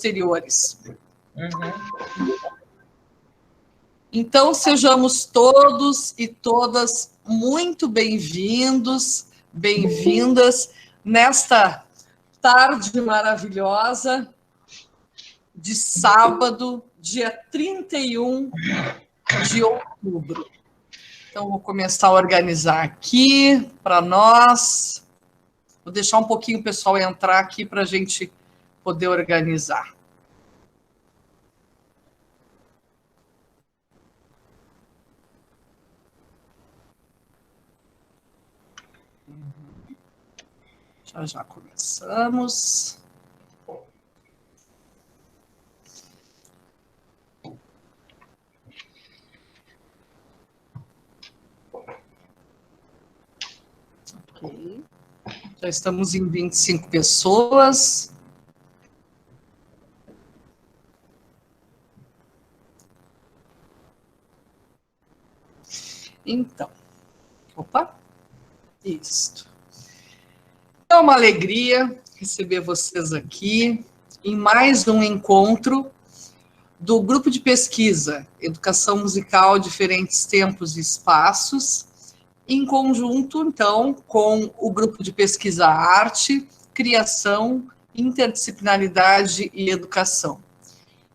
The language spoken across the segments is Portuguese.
posteriores. Então, sejamos todos e todas muito bem-vindos, bem-vindas nesta tarde maravilhosa de sábado, dia 31 de outubro. Então, vou começar a organizar aqui para nós. Vou deixar um pouquinho o pessoal entrar aqui para a gente poder organizar. Já começamos. Ok. Já estamos em 25 pessoas. Então, opa, isso. É uma alegria receber vocês aqui em mais um encontro do grupo de pesquisa Educação Musical, Diferentes Tempos e Espaços, em conjunto, então, com o grupo de pesquisa Arte, Criação, Interdisciplinaridade e Educação.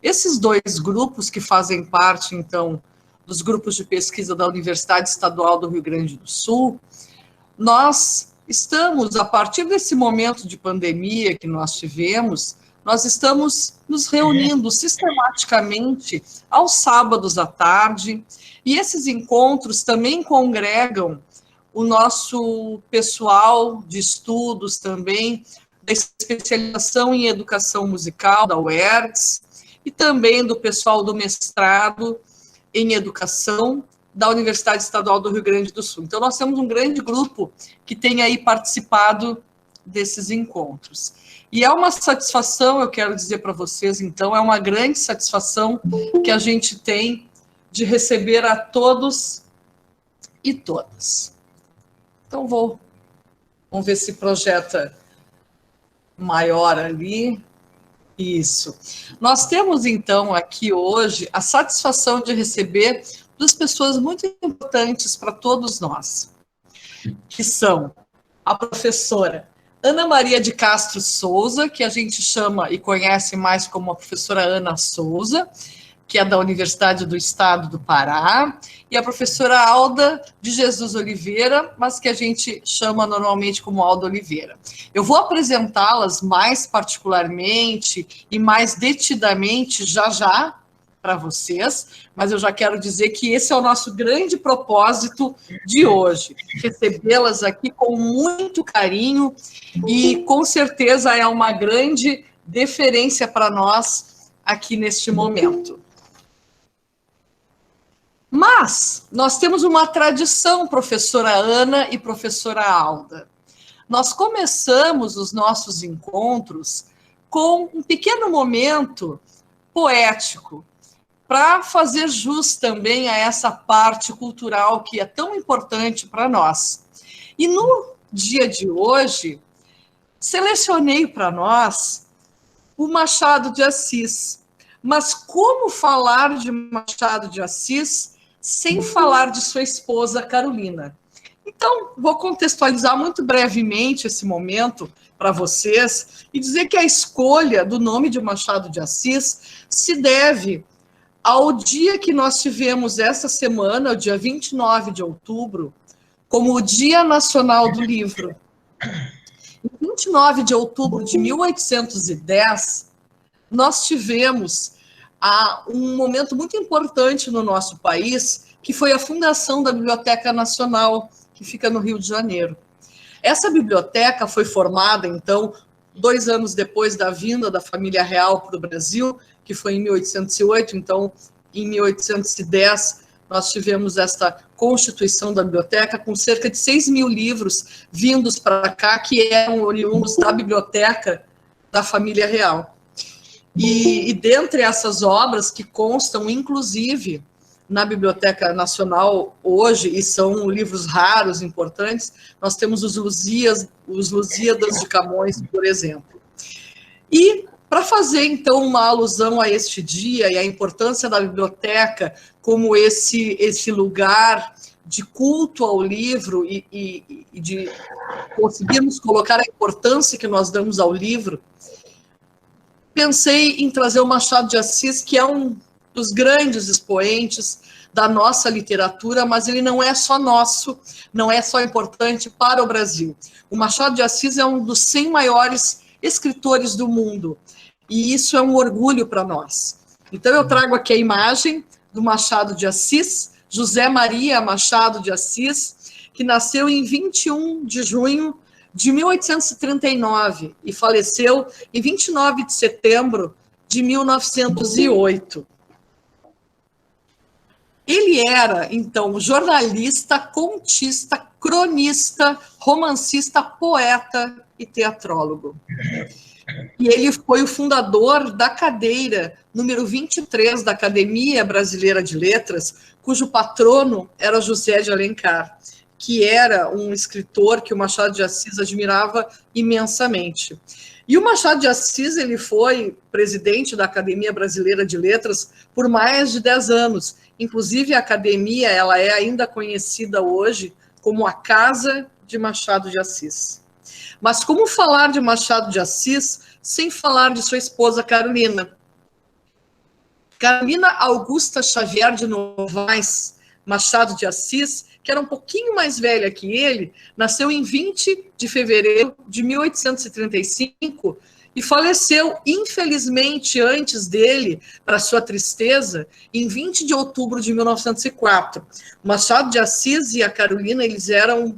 Esses dois grupos que fazem parte, então, dos grupos de pesquisa da Universidade Estadual do Rio Grande do Sul, nós estamos, a partir desse momento de pandemia que nós tivemos, nós estamos nos reunindo sistematicamente aos sábados à tarde, e esses encontros também congregam o nosso pessoal de estudos também, da especialização em educação musical, da UERTS, e também do pessoal do mestrado em educação, da Universidade Estadual do Rio Grande do Sul. Então, nós temos um grande grupo que tem aí participado desses encontros. E é uma satisfação, eu quero dizer para vocês, então, é uma grande satisfação que a gente tem de receber a todos e todas. Então, vamos ver se projeta maior ali. Isso. Nós temos, então, aqui hoje a satisfação de receber duas pessoas muito importantes para todos nós, que são a professora Ana Maria de Castro Souza, que a gente chama e conhece mais como a professora Ana Souza, que é da Universidade do Estado do Pará, e a professora Alda de Jesus Oliveira, mas que a gente chama normalmente como Alda Oliveira. Eu vou apresentá-las mais particularmente e mais detidamente já para vocês, mas eu já quero dizer que esse é o nosso grande propósito de hoje, recebê-las aqui com muito carinho e com certeza é uma grande deferência para nós aqui neste momento. Mas nós temos uma tradição, professora Ana e professora Alda. Nós começamos os nossos encontros com um pequeno momento poético, para fazer jus também a essa parte cultural que é tão importante para nós. E no dia de hoje, selecionei para nós o Machado de Assis. Mas como falar de Machado de Assis sem falar de sua esposa Carolina? Então, vou contextualizar muito brevemente esse momento para vocês e dizer que a escolha do nome de Machado de Assis se deve ao dia que nós tivemos essa semana, o dia 29 de outubro, como o Dia Nacional do Livro. Em 29 de outubro de 1810, nós tivemos um momento muito importante no nosso país, que foi a fundação da Biblioteca Nacional, que fica no Rio de Janeiro. Essa biblioteca foi formada, então, 2 anos depois da vinda da família real para o Brasil, que foi em 1808, então, em 1810, nós tivemos esta constituição da biblioteca com cerca de 6.000 livros vindos para cá, que eram oriundos da biblioteca da família real. E dentre essas obras que constam, inclusive, na Biblioteca Nacional hoje, e são livros raros, importantes, nós temos os Lusíadas de Camões, por exemplo. E Para fazer, então, uma alusão a este dia e a importância da biblioteca como esse lugar de culto ao livro e de conseguirmos colocar a importância que nós damos ao livro, pensei em trazer o Machado de Assis, que é um dos grandes expoentes da nossa literatura, mas ele não é só nosso, não é só importante para o Brasil. O Machado de Assis é um dos 100 maiores escritores do mundo, e isso é um orgulho para nós. Então, eu trago aqui a imagem do Machado de Assis, José Maria Machado de Assis, que nasceu em 21 de junho de 1839 e faleceu em 29 de setembro de 1908. Ele era, então, jornalista, contista, cronista, romancista, poeta e teatrólogo. E ele foi o fundador da cadeira número 23 da Academia Brasileira de Letras, cujo patrono era José de Alencar, que era um escritor que o Machado de Assis admirava imensamente. E o Machado de Assis, ele foi presidente da Academia Brasileira de Letras por mais de 10 anos. Inclusive, a academia, ela é ainda conhecida hoje como a Casa de Machado de Assis. Mas como falar de Machado de Assis sem falar de sua esposa Carolina? Carolina Augusta Xavier de Novaes Machado de Assis, que era um pouquinho mais velha que ele, nasceu em 20 de fevereiro de 1835 e faleceu, infelizmente, antes dele, para sua tristeza, em 20 de outubro de 1904. Machado de Assis e a Carolina, eles eram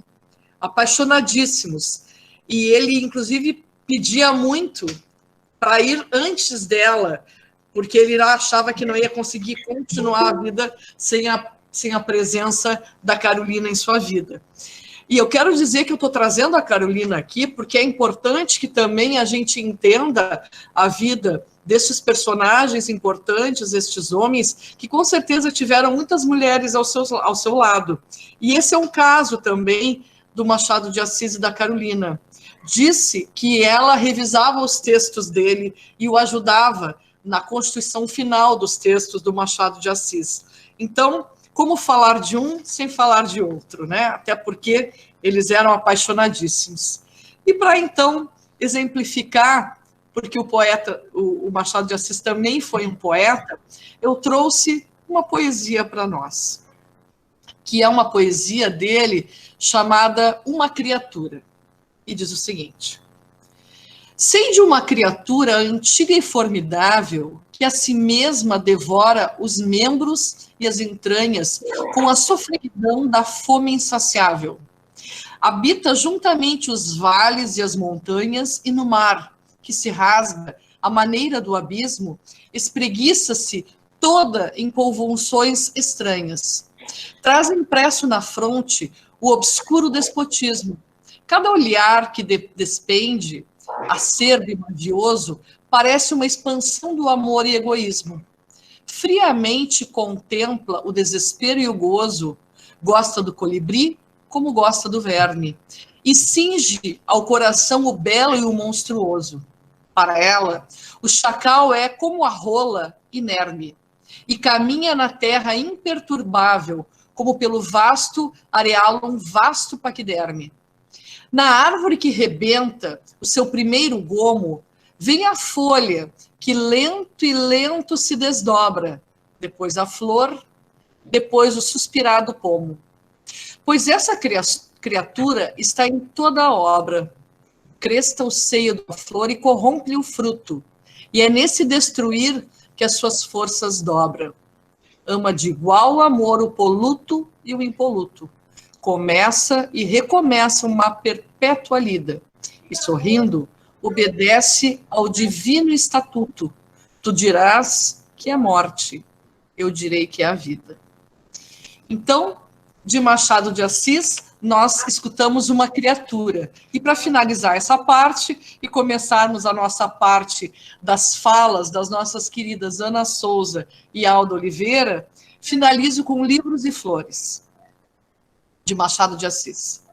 apaixonadíssimos. E ele, inclusive, pedia muito para ir antes dela, porque ele achava que não ia conseguir continuar a vida sem a presença da Carolina em sua vida. E eu quero dizer que eu estou trazendo a Carolina aqui porque é importante que também a gente entenda a vida destes personagens importantes, estes homens, que com certeza tiveram muitas mulheres ao seu lado. E esse é um caso também do Machado de Assis e da Carolina. Disse que ela revisava os textos dele e o ajudava na constituição final dos textos do Machado de Assis. Então, como falar de um sem falar de outro, né? Até porque eles eram apaixonadíssimos. E para, então, exemplificar, porque o poeta, o Machado de Assis também foi um poeta, eu trouxe uma poesia para nós, que é uma poesia dele chamada Uma Criatura. E diz o seguinte: sei de uma criatura antiga e formidável que a si mesma devora os membros e as entranhas com a sofreguidão da fome insaciável. Habita juntamente os vales e as montanhas e no mar, que se rasga à maneira do abismo, espreguiça-se toda em convulsões estranhas. Traz impresso na fronte o obscuro despotismo. Cada olhar que despende, acerbo e madioso, parece uma expansão do amor e egoísmo. Friamente contempla o desespero e o gozo, gosta do colibri como gosta do verme, e cinge ao coração o belo e o monstruoso. Para ela, o chacal é como a rola inerme, e caminha na terra imperturbável, como pelo vasto areal um vasto paquiderme. Na árvore que rebenta o seu primeiro gomo, vem a folha que lento e lento se desdobra, depois a flor, depois o suspirado pomo. Pois essa criatura está em toda a obra. Cresta o seio da flor e corrompe-lhe o fruto, e é nesse destruir que as suas forças dobram. Ama de igual amor o poluto e o impoluto. Começa e recomeça uma perpétua lida, e sorrindo, obedece ao divino estatuto. Tu dirás que é morte, eu direi que é a vida. Então, de Machado de Assis, nós escutamos Uma Criatura. E para finalizar essa parte e começarmos a nossa parte das falas das nossas queridas Ana Souza e Alda Oliveira, finalizo com Livros e Flores, de Machado de Assis.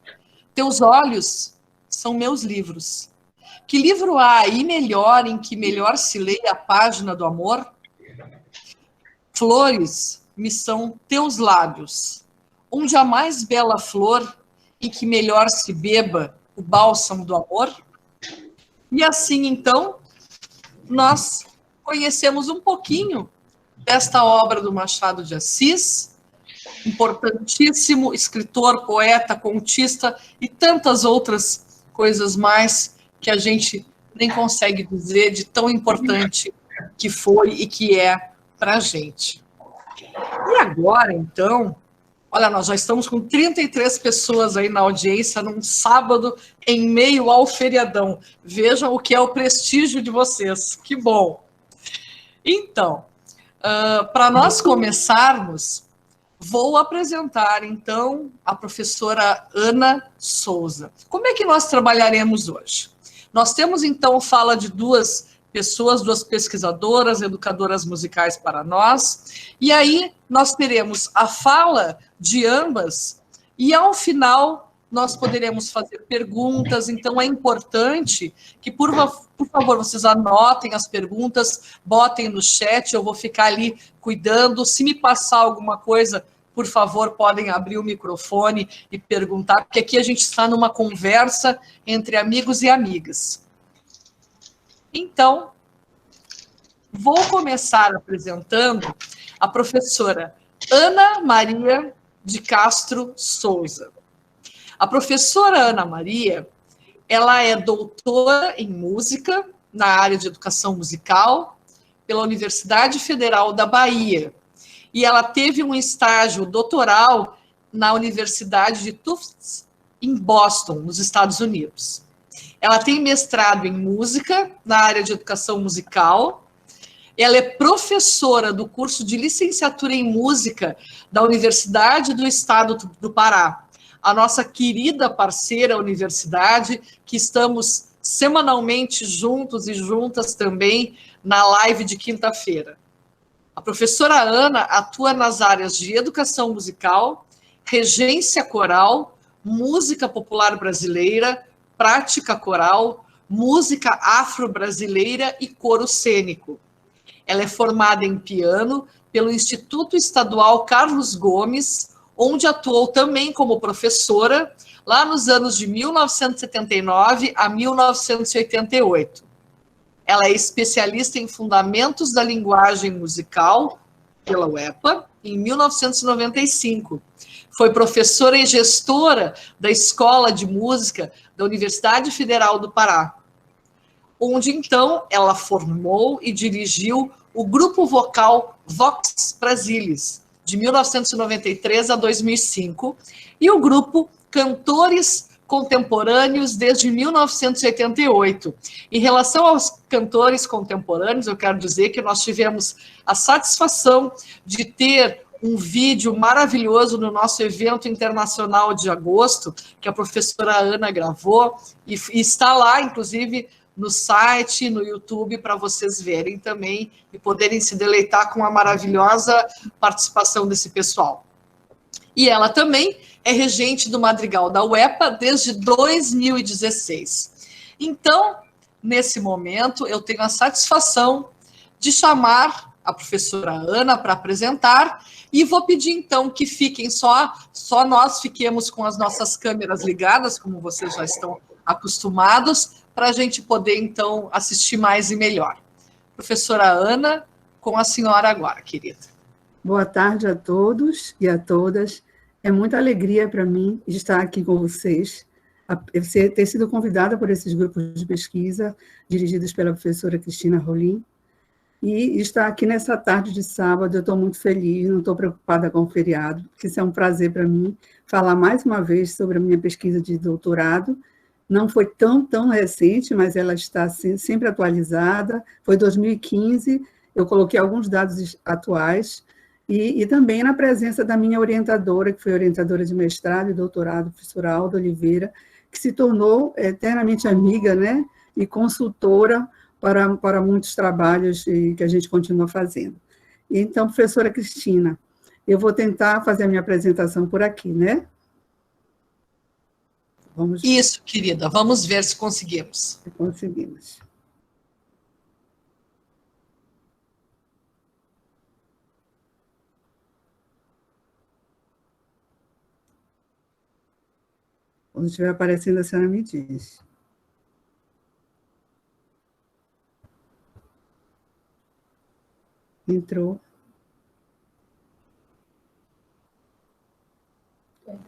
Teus olhos são meus livros. Que livro há aí melhor, em que melhor se leia a página do amor? Flores me são teus lábios, onde a mais bela flor, em que melhor se beba o bálsamo do amor? E assim, então, nós conhecemos um pouquinho desta obra do Machado de Assis, importantíssimo escritor, poeta, contista e tantas outras coisas mais que a gente nem consegue dizer de tão importante que foi e que é para a gente. E agora, então, olha, nós já estamos com 33 pessoas aí na audiência num sábado em meio ao feriadão. Vejam o que é o prestígio de vocês. Que bom. Então, para nós começarmos, vou apresentar, então, a professora Ana Souza. Como é que nós trabalharemos hoje? Nós temos, então, fala de duas pessoas, duas pesquisadoras, educadoras musicais para nós, e aí nós teremos a fala de ambas, e ao final nós poderemos fazer perguntas, então é importante que, por favor, vocês anotem as perguntas, botem no chat, eu vou ficar ali cuidando, se me passar alguma coisa, por favor, podem abrir o microfone e perguntar, porque aqui a gente está numa conversa entre amigos e amigas. Então, vou começar apresentando a professora Ana Maria de Castro Souza. A professora Ana Maria, ela é doutora em música, na área de educação musical, pela Universidade Federal da Bahia. E ela teve um estágio doutoral na Universidade de Tufts, em Boston, nos Estados Unidos. Ela tem mestrado em música, na área de educação musical. Ela é professora do curso de licenciatura em música da Universidade do Estado do Pará, a nossa querida parceira universidade, que estamos semanalmente juntos e juntas também na live de quinta-feira. A professora Ana atua nas áreas de educação musical, regência coral, música popular brasileira, prática coral, música afro-brasileira e coro cênico. Ela é formada em piano pelo Instituto Estadual Carlos Gomes, onde atuou também como professora, lá nos anos de 1979 a 1988. Ela é especialista em fundamentos da linguagem musical, pela UEPA, em 1995. Foi professora e gestora da Escola de Música da Universidade Federal do Pará, onde, então, ela formou e dirigiu o grupo vocal Vox Brasilis, de 1993 a 2005, e o grupo Cantores Contemporâneos desde 1988. Em relação aos cantores contemporâneos, eu quero dizer que nós tivemos a satisfação de ter um vídeo maravilhoso no nosso evento internacional de agosto, que a professora Ana gravou, e está lá, inclusive, no site, no YouTube, para vocês verem também e poderem se deleitar com a maravilhosa participação desse pessoal. E ela também é regente do Madrigal da UEPA desde 2016. Então, nesse momento, eu tenho a satisfação de chamar a professora Ana para apresentar e vou pedir, então, que fiquem só nós fiquemos com as nossas câmeras ligadas, como vocês já estão acostumados, para a gente poder, então, assistir mais e melhor. Professora Ana, com a senhora agora, querida. Boa tarde a todos e a todas. É muita alegria para mim estar aqui com vocês, ter sido convidada por esses grupos de pesquisa dirigidos pela professora Cristina Rolim, e estar aqui nessa tarde de sábado. Eu estou muito feliz, não estou preocupada com o feriado, porque isso é um prazer para mim falar mais uma vez sobre a minha pesquisa de doutorado. Não foi tão recente, mas ela está sempre atualizada. Foi 2015, eu coloquei alguns dados atuais, e também na presença da minha orientadora, que foi orientadora de mestrado e doutorado, professora Alda Oliveira, que se tornou eternamente amiga, né, e consultora para muitos trabalhos que a gente continua fazendo. Então, professora Cristina, eu vou tentar fazer a minha apresentação por aqui, né? Vamos ver. Isso, querida, vamos ver se conseguimos. Se conseguimos. Quando estiver aparecendo, a senhora me diz. Entrou.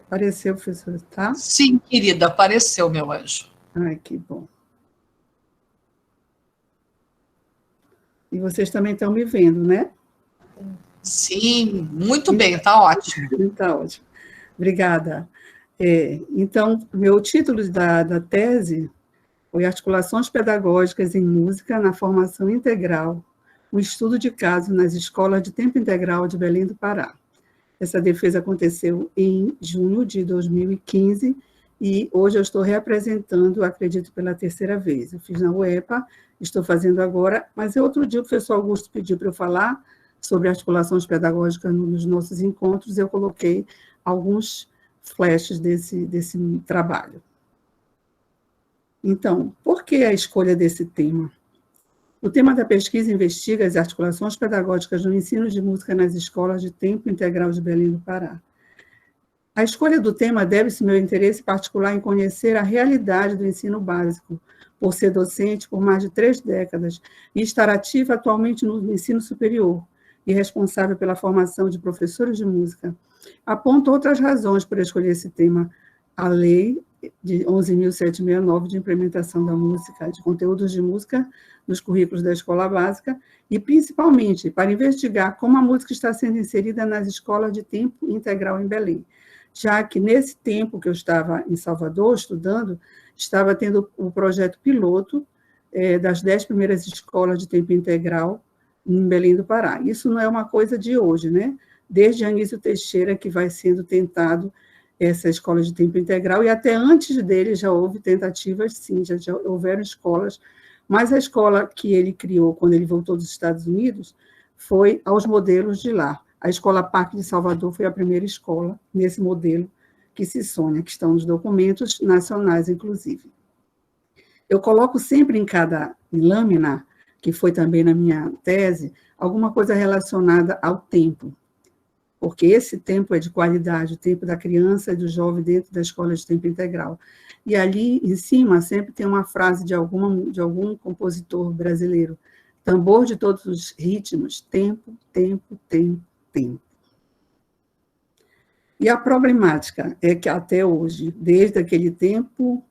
Apareceu, professora, tá? Sim, querida, apareceu, meu anjo. Ai, que bom. E vocês também estão me vendo, né? Sim, muito bem, tá ótimo. Está ótimo. Obrigada. Então, meu título da tese foi Articulações Pedagógicas em Música na Formação Integral, um estudo de caso nas escolas de tempo integral de Belém do Pará. Essa defesa aconteceu em junho de 2015 e hoje eu estou reapresentando, acredito, pela terceira vez. Eu fiz na UEPA, estou fazendo agora, mas outro dia o professor Augusto pediu para eu falar sobre articulações pedagógicas nos nossos encontros, eu coloquei alguns flashes desse trabalho. Então, por que a escolha desse tema? O tema da pesquisa investiga as articulações pedagógicas no ensino de música nas escolas de tempo integral de Belém do Pará. A escolha do tema deve-se ao meu interesse particular em conhecer a realidade do ensino básico, por ser docente por mais de 3 décadas e estar ativa atualmente no ensino superior e responsável pela formação de professores de música. Aponto outras razões para escolher esse tema. A Lei de 11.769 de implementação da música, de conteúdos de música nos currículos da escola básica e, principalmente, para investigar como a música está sendo inserida nas escolas de tempo integral em Belém, já que nesse tempo que eu estava em Salvador estudando, estava tendo o projeto piloto das 10 primeiras escolas de tempo integral em Belém do Pará. Isso não é uma coisa de hoje, né? Desde Anísio Teixeira que vai sendo tentado essa escola de tempo integral, e até antes dele já houve tentativas, sim, já houveram escolas, mas a escola que ele criou quando ele voltou dos Estados Unidos foi aos modelos de lá. A Escola Parque de Salvador foi a primeira escola nesse modelo que se sonha, que estão nos documentos nacionais, inclusive. Eu coloco sempre em cada lâmina, que foi também na minha tese, alguma coisa relacionada ao tempo, porque esse tempo é de qualidade, o tempo da criança e do jovem dentro da escola de tempo integral. E ali, em cima, sempre tem uma frase de algum compositor brasileiro: tambor de todos os ritmos, tempo, tempo, tempo, tempo. E a problemática é que até hoje, desde aquele tempo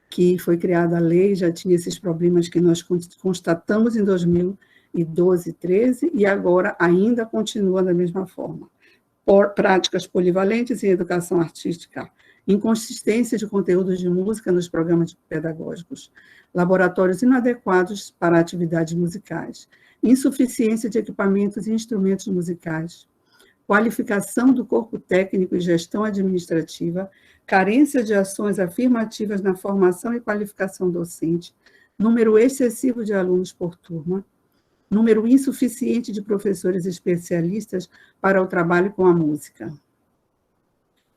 que foi criada a lei, já tinha esses problemas que nós constatamos em 2012, 13, e agora ainda continua da mesma forma. Práticas polivalentes em educação artística, inconsistência de conteúdos de música nos programas pedagógicos, laboratórios inadequados para atividades musicais, insuficiência de equipamentos e instrumentos musicais, qualificação do corpo técnico e gestão administrativa, carência de ações afirmativas na formação e qualificação docente, número excessivo de alunos por turma, número insuficiente de professores especialistas para o trabalho com a música.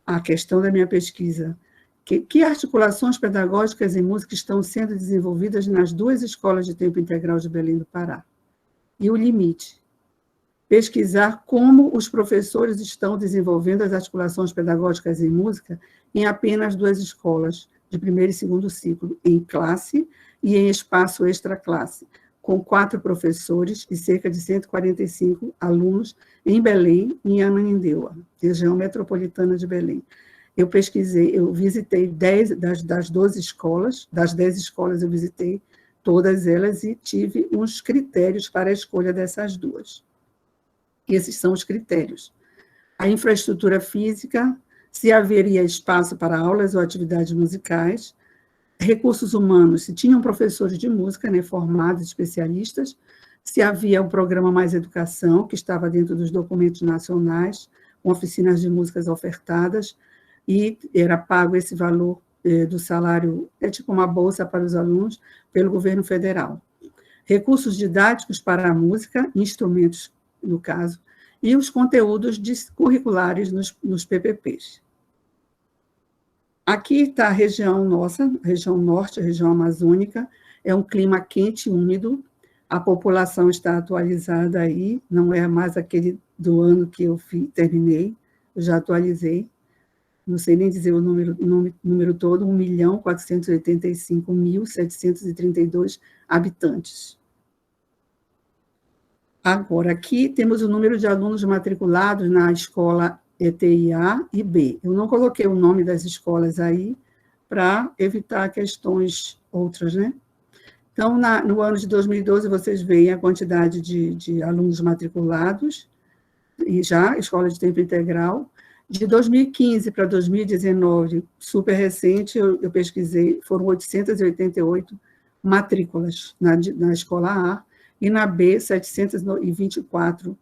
A questão da minha pesquisa: que articulações pedagógicas em música estão sendo desenvolvidas nas 2 escolas de tempo integral de Belém do Pará? E o limite: pesquisar como os professores estão desenvolvendo as articulações pedagógicas em música em apenas 2 escolas, de primeiro e segundo ciclo, em classe e em espaço extra-classe, com 4 professores e cerca de 145 alunos em Belém e em Ananindeua, região metropolitana de Belém. Eu visitei 10 das 12 escolas, das 10 escolas eu visitei todas elas e tive uns critérios para a escolha dessas 2. Esses são os critérios: a infraestrutura física, se haveria espaço para aulas ou atividades musicais, recursos humanos, se tinham professores de música, né, formados, especialistas, se havia um programa Mais Educação, que estava dentro dos documentos nacionais, com oficinas de músicas ofertadas, e era pago esse valor do salário, é tipo uma bolsa para os alunos, pelo governo federal. Recursos didáticos para a música, instrumentos, no caso, e os conteúdos curriculares nos PPPs. Aqui está a região nossa, região norte, a região amazônica, é um clima quente e úmido, a população está atualizada aí, não é mais aquele do ano que eu terminei, eu já atualizei, não sei nem dizer o número todo, 1.485.732 habitantes. Agora, aqui temos o número de alunos matriculados na escola ETIA e B. Eu não coloquei o nome das escolas aí para evitar questões outras, né? Então, no ano de 2012, vocês veem a quantidade de alunos matriculados, e já, escola de tempo integral. De 2015 para 2019, super recente, eu pesquisei, foram 888 matrículas na escola A, e na B, 724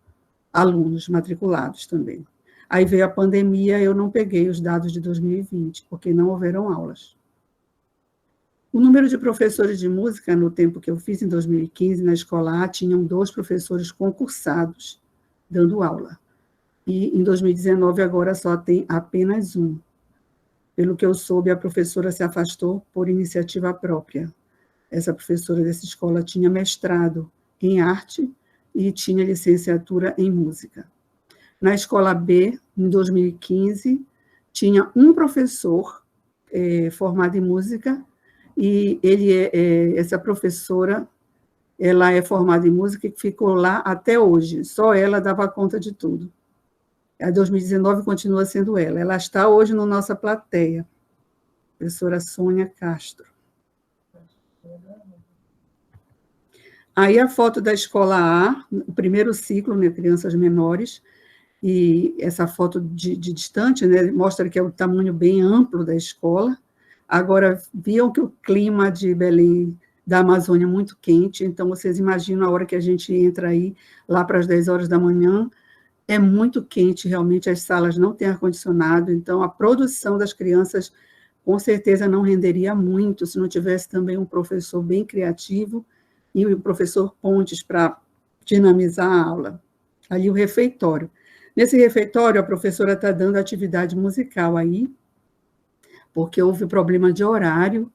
alunos matriculados também. Aí veio a pandemia, eu não peguei os dados de 2020, porque não houveram aulas. O número de professores de música, no tempo que eu fiz, em 2015, na escola A, tinham 2 professores concursados dando aula. E em 2019, agora só tem apenas 1. Pelo que eu soube, a professora se afastou por iniciativa própria. Essa professora dessa escola tinha mestrado em arte e tinha licenciatura em música. Na escola B, em 2015, tinha um professor formado em música, e essa professora, ela é formada em música e ficou lá até hoje, só ela dava conta de tudo. A 2019 continua sendo ela. Ela está hoje na nossa plateia, professora Sônia Castro. Aí a foto da escola A, o primeiro ciclo, né, crianças menores, e essa foto de distante, né, mostra que é o tamanho bem amplo da escola. Agora, viam que o clima de Belém, da Amazônia, é muito quente, então vocês imaginam a hora que a gente entra aí, lá para as 10 horas da manhã, é muito quente, realmente, as salas não têm ar-condicionado, então a produção das crianças, com certeza, não renderia muito, se não tivesse também um professor bem criativo, e o professor Pontes para dinamizar a aula. Ali o refeitório. Nesse refeitório, a professora está dando atividade musical aí, porque houve problema de horário,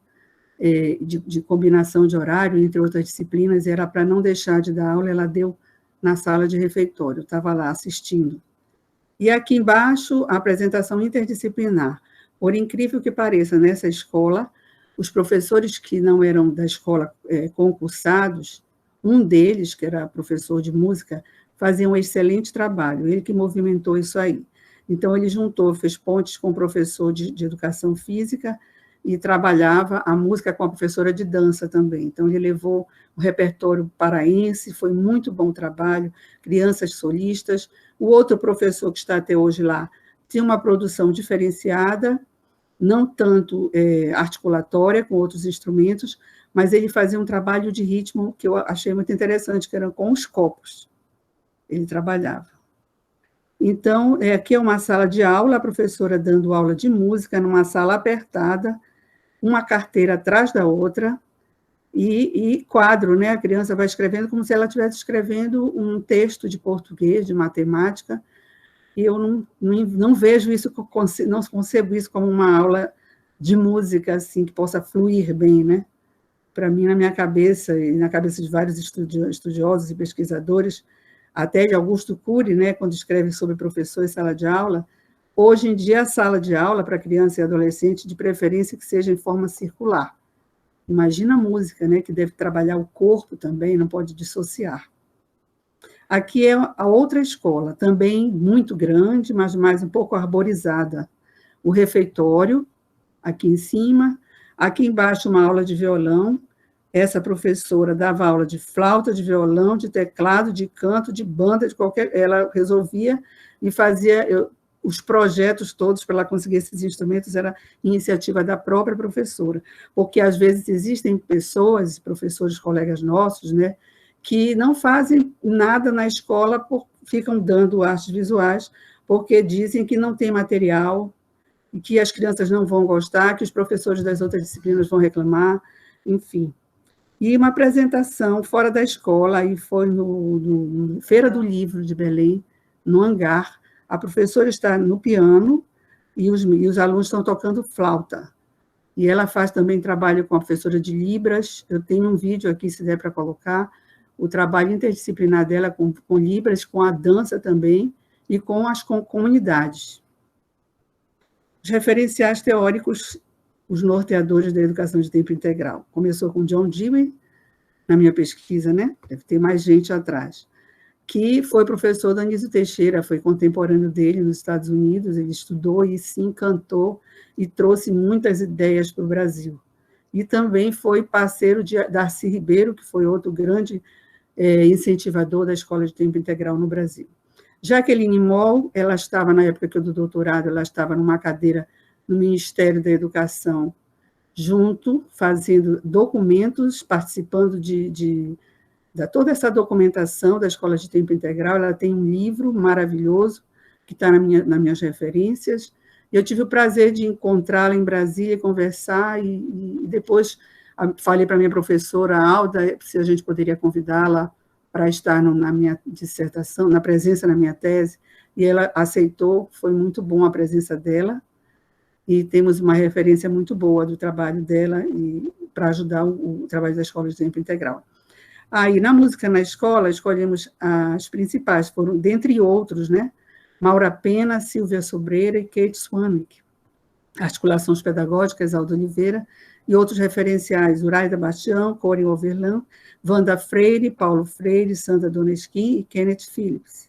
de combinação de horário, entre outras disciplinas, era para não deixar de dar aula, ela deu na sala de refeitório, eu estava lá assistindo. E aqui embaixo, a apresentação interdisciplinar. Por incrível que pareça, nessa escola, os professores que não eram da escola concursados, um deles, que era professor de música, fazia um excelente trabalho, ele que movimentou isso aí. Então, ele juntou, fez pontes com o professor de educação física e trabalhava a música com a professora de dança também. Então, ele levou o repertório paraense, foi muito bom trabalho, crianças solistas. O outro professor que está até hoje lá tinha uma produção diferenciada, não tanto articulatória, com outros instrumentos, mas ele fazia um trabalho de ritmo que eu achei muito interessante, que era com os copos. Ele trabalhava. Então, aqui é uma sala de aula, a professora dando aula de música, numa sala apertada, uma carteira atrás da outra, e quadro, né? A criança vai escrevendo como se ela estivesse escrevendo um texto de português, de matemática, e eu não vejo isso, não concebo isso como uma aula de música, assim, que possa fluir bem, né? Para mim, na minha cabeça, e na cabeça de vários estudiosos e pesquisadores, até de Augusto Cury, né, quando escreve sobre professor e sala de aula, hoje em dia a sala de aula para criança e adolescente, de preferência que seja em forma circular. Imagina a música, né, que deve trabalhar o corpo também, não pode dissociar. Aqui é a outra escola, também muito grande, mas mais um pouco arborizada. O refeitório, aqui em cima, aqui embaixo uma aula de violão. Essa professora dava aula de flauta, de violão, de teclado, de canto, de banda, de qualquer... Ela resolvia e fazia os projetos todos para ela conseguir esses instrumentos, era iniciativa da própria professora, porque às vezes existem pessoas, professores, colegas nossos, né, que não fazem nada na escola, ficam dando artes visuais, porque dizem que não tem material, e que as crianças não vão gostar, que os professores das outras disciplinas vão reclamar, enfim. E uma apresentação fora da escola, aí foi no Feira do Livro de Belém, no hangar. A professora está no piano, e os alunos estão tocando flauta. E ela faz também trabalho com a professora de Libras. Eu tenho um vídeo aqui, se der para colocar, o trabalho interdisciplinar dela com Libras, com a dança também, e com as comunidades. Os referenciais teóricos, os norteadores da educação de tempo integral. Começou com John Dewey, na minha pesquisa, né? Deve ter mais gente atrás, que foi professor do Anísio Teixeira, foi contemporâneo dele nos Estados Unidos, ele estudou e se encantou e trouxe muitas ideias para o Brasil. E também foi parceiro de Darcy Ribeiro, que foi outro grande incentivador da Escola de Tempo Integral no Brasil. Jaqueline Moll, ela estava, na época do doutorado, ela estava numa cadeira no Ministério da Educação, junto, fazendo documentos, participando de toda essa documentação da Escola de Tempo Integral. Ela tem um livro maravilhoso, que está nas minhas referências. Eu tive o prazer de encontrá-la em Brasília, conversar, e depois falei para a minha professora Alda se a gente poderia convidá-la para estar na minha dissertação, na presença na minha tese, e ela aceitou, foi muito bom a presença dela, e temos uma referência muito boa do trabalho dela para ajudar o trabalho da Escola de Tempo Integral. Aí, na música na escola, escolhemos as principais, foram, dentre outros, né? Maura Pena, Silvia Sobreira e Kate Swanick. Articulações pedagógicas, Aldo Oliveira, e outros referenciais, Uraida Bastião, Corin Overland, Wanda Freire, Paulo Freire, Sandra Doneskin e Kenneth Phillips.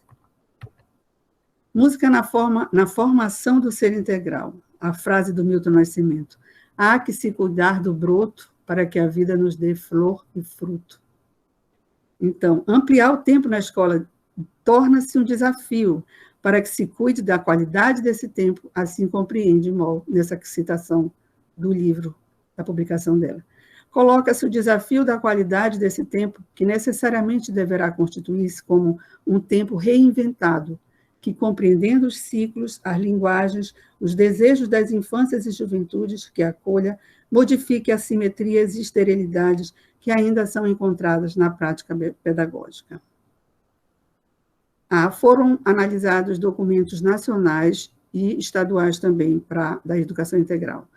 Música na formação do ser integral. A frase do Milton Nascimento: há que se cuidar do broto para que a vida nos dê flor e fruto. Então, ampliar o tempo na escola torna-se um desafio para que se cuide da qualidade desse tempo, assim compreende Moll nessa citação do livro, da publicação dela. Coloca-se o desafio da qualidade desse tempo, que necessariamente deverá constituir-se como um tempo reinventado, que, compreendendo os ciclos, as linguagens, os desejos das infâncias e juventudes, que acolha, modifique assimetrias e esterilidades que ainda são encontradas na prática pedagógica. Foram analisados documentos nacionais e estaduais também da educação integral.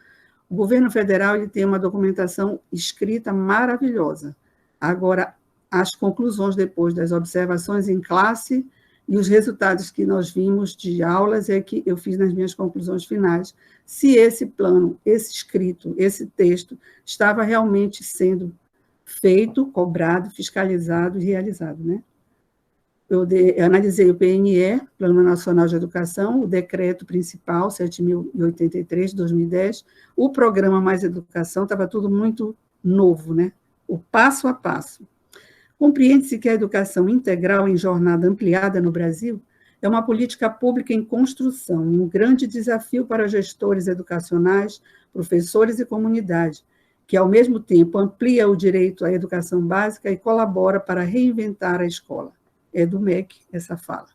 O governo federal ele tem uma documentação escrita maravilhosa. Agora, as conclusões depois das observações em classe e os resultados que nós vimos de aulas é que eu fiz nas minhas conclusões finais, se esse plano, esse escrito, esse texto estava realmente sendo feito, cobrado, fiscalizado e realizado, né? Eu analisei o PNE, Plano Nacional de Educação, o decreto principal, 7.083, de 2010, o programa Mais Educação, estava tudo muito novo, né? O passo a passo. Compreende-se que a educação integral em jornada ampliada no Brasil é uma política pública em construção, um grande desafio para gestores educacionais, professores e comunidade, que, ao mesmo tempo, amplia o direito à educação básica e colabora para reinventar a escola. É do MEC essa fala.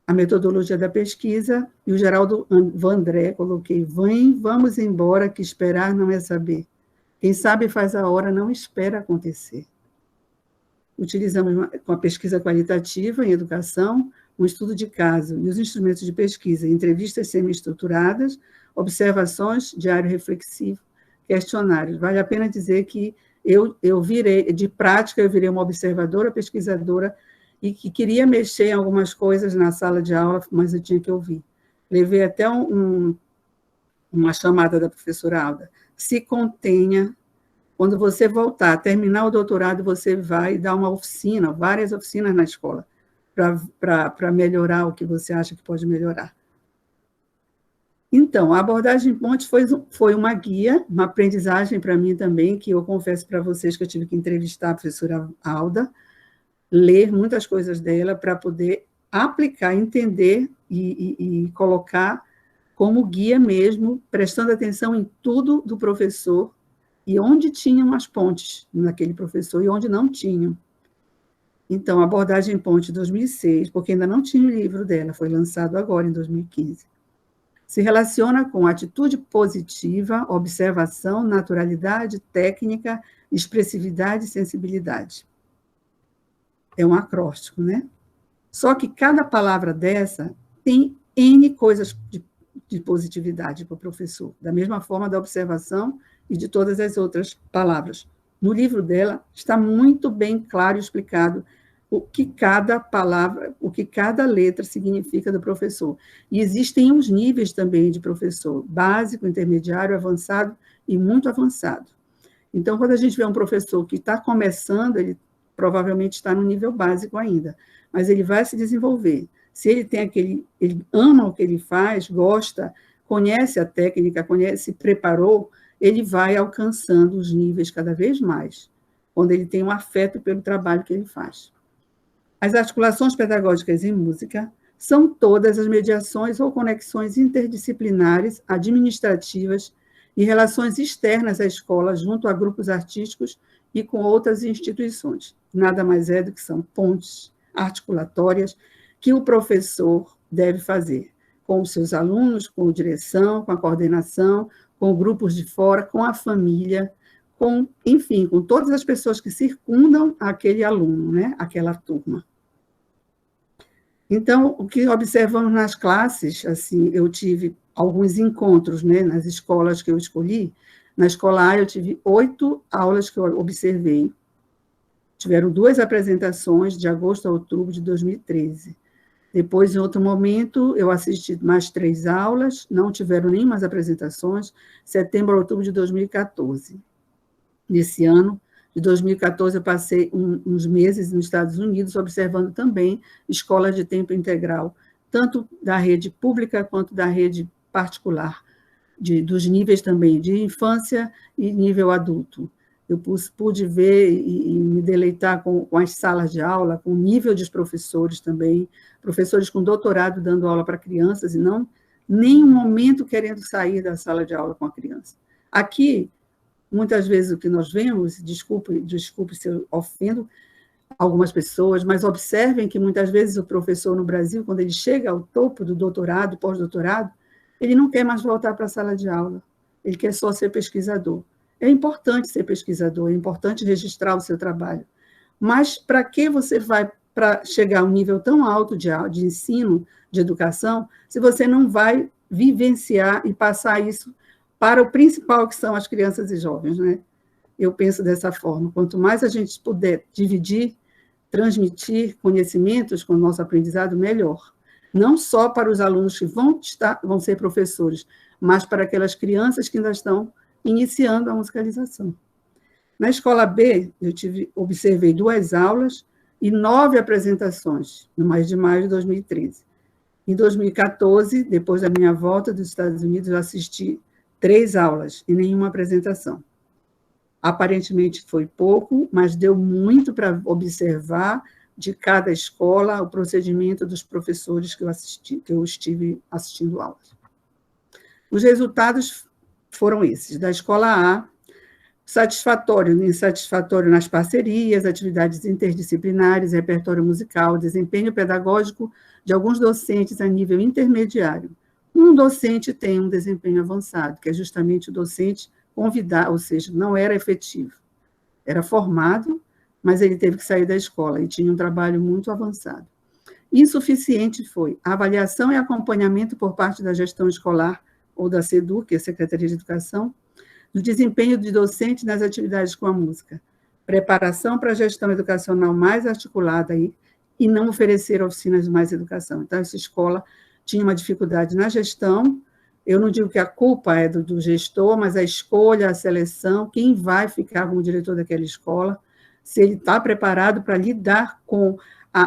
A metodologia da pesquisa, e o Geraldo Vandré, coloquei, vamos embora, que esperar não é saber. Quem sabe faz a hora, não espera acontecer. Utilizamos com a pesquisa qualitativa em educação, um estudo de caso e os instrumentos de pesquisa, entrevistas semi-estruturadas, observações, diário reflexivo, questionários. Vale a pena dizer que eu virei, de prática, eu virei uma observadora, pesquisadora, e que queria mexer em algumas coisas na sala de aula, mas eu tinha que ouvir. Levei até uma chamada da professora Alda. Se contenha, quando você voltar, terminar o doutorado, você vai dar uma oficina, várias oficinas na escola, para melhorar o que você acha que pode melhorar. Então, a abordagem Ponte foi uma guia, uma aprendizagem para mim também, que eu confesso para vocês que eu tive que entrevistar a professora Alda, ler muitas coisas dela para poder aplicar, entender e colocar como guia mesmo, prestando atenção em tudo do professor e onde tinham as pontes naquele professor e onde não tinham. Então, a abordagem Ponte 2006, porque ainda não tinha o livro dela, foi lançado agora, em 2015. Se relaciona com atitude positiva, observação, naturalidade, técnica, expressividade e sensibilidade. É um acróstico, né? Só que cada palavra dessa tem N coisas de positividade para o professor, da mesma forma da observação e de todas as outras palavras. No livro dela está muito bem claro e explicado o que cada palavra, o que cada letra significa do professor. E existem os níveis também de professor, básico, intermediário, avançado e muito avançado. Então, quando a gente vê um professor que está começando, ele provavelmente está no nível básico ainda, mas ele vai se desenvolver. Se ele tem ele ama o que ele faz, gosta, conhece a técnica, se preparou, ele vai alcançando os níveis cada vez mais, quando ele tem um afeto pelo trabalho que ele faz. As articulações pedagógicas em música são todas as mediações ou conexões interdisciplinares, administrativas e relações externas à escola junto a grupos artísticos e com outras instituições. Nada mais é do que são pontes articulatórias que o professor deve fazer com os seus alunos, com a direção, com a coordenação, com grupos de fora, com a família, enfim, com todas as pessoas que circundam aquele aluno, né, aquela turma. Então, o que observamos nas classes, assim, eu tive alguns encontros, né, nas escolas que eu escolhi. Na escola A, eu tive 8 aulas que eu observei. Tiveram 2 apresentações, de agosto a outubro de 2013. Depois, em outro momento, eu assisti mais 3 aulas, não tiveram nenhuma apresentações, setembro a outubro de 2014. Nesse ano, de 2014, eu passei uns meses nos Estados Unidos, observando também escolas de tempo integral, tanto da rede pública quanto da rede particular, dos níveis também de infância e nível adulto. Eu pude ver e me deleitar com as salas de aula, com o nível dos professores também, professores com doutorado dando aula para crianças e não nenhum momento querendo sair da sala de aula com a criança. Aqui, muitas vezes o que nós vemos, desculpe se eu ofendo algumas pessoas, mas observem que muitas vezes o professor no Brasil, quando ele chega ao topo do doutorado, pós-doutorado, ele não quer mais voltar para a sala de aula, ele quer só ser pesquisador. É importante ser pesquisador, é importante registrar o seu trabalho, mas para que você vai para chegar a um nível tão alto de ensino, de educação, se você não vai vivenciar e passar isso para o principal, que são as crianças e jovens, né? Eu penso dessa forma, quanto mais a gente puder dividir, transmitir conhecimentos com o nosso aprendizado, melhor. Não só para os alunos que vão ser professores, mas para aquelas crianças que ainda estão iniciando a musicalização. Na escola B, eu observei 2 aulas e 9 apresentações, no mês de maio de 2013. Em 2014, depois da minha volta dos Estados Unidos, eu assisti 3 aulas e nenhuma apresentação. Aparentemente foi pouco, mas deu muito para observar de cada escola o procedimento dos professores que eu estive assistindo aulas. Os resultados foram esses. Da escola A, satisfatório e insatisfatório nas parcerias, atividades interdisciplinares, repertório musical, desempenho pedagógico de alguns docentes a nível intermediário. Um docente tem um desempenho avançado, que é justamente o docente convidado, ou seja, não era efetivo. Era formado, mas ele teve que sair da escola e tinha um trabalho muito avançado. Insuficiente foi a avaliação e acompanhamento por parte da gestão escolar ou da SEDU, que é a Secretaria de Educação, do desempenho de docente nas atividades com a música, preparação para a gestão educacional mais articulada e não oferecer oficinas de mais educação. Então, essa escola tinha uma dificuldade na gestão. Eu não digo que a culpa é do gestor, mas a escolha, a seleção, quem vai ficar como diretor daquela escola, se ele está preparado para lidar com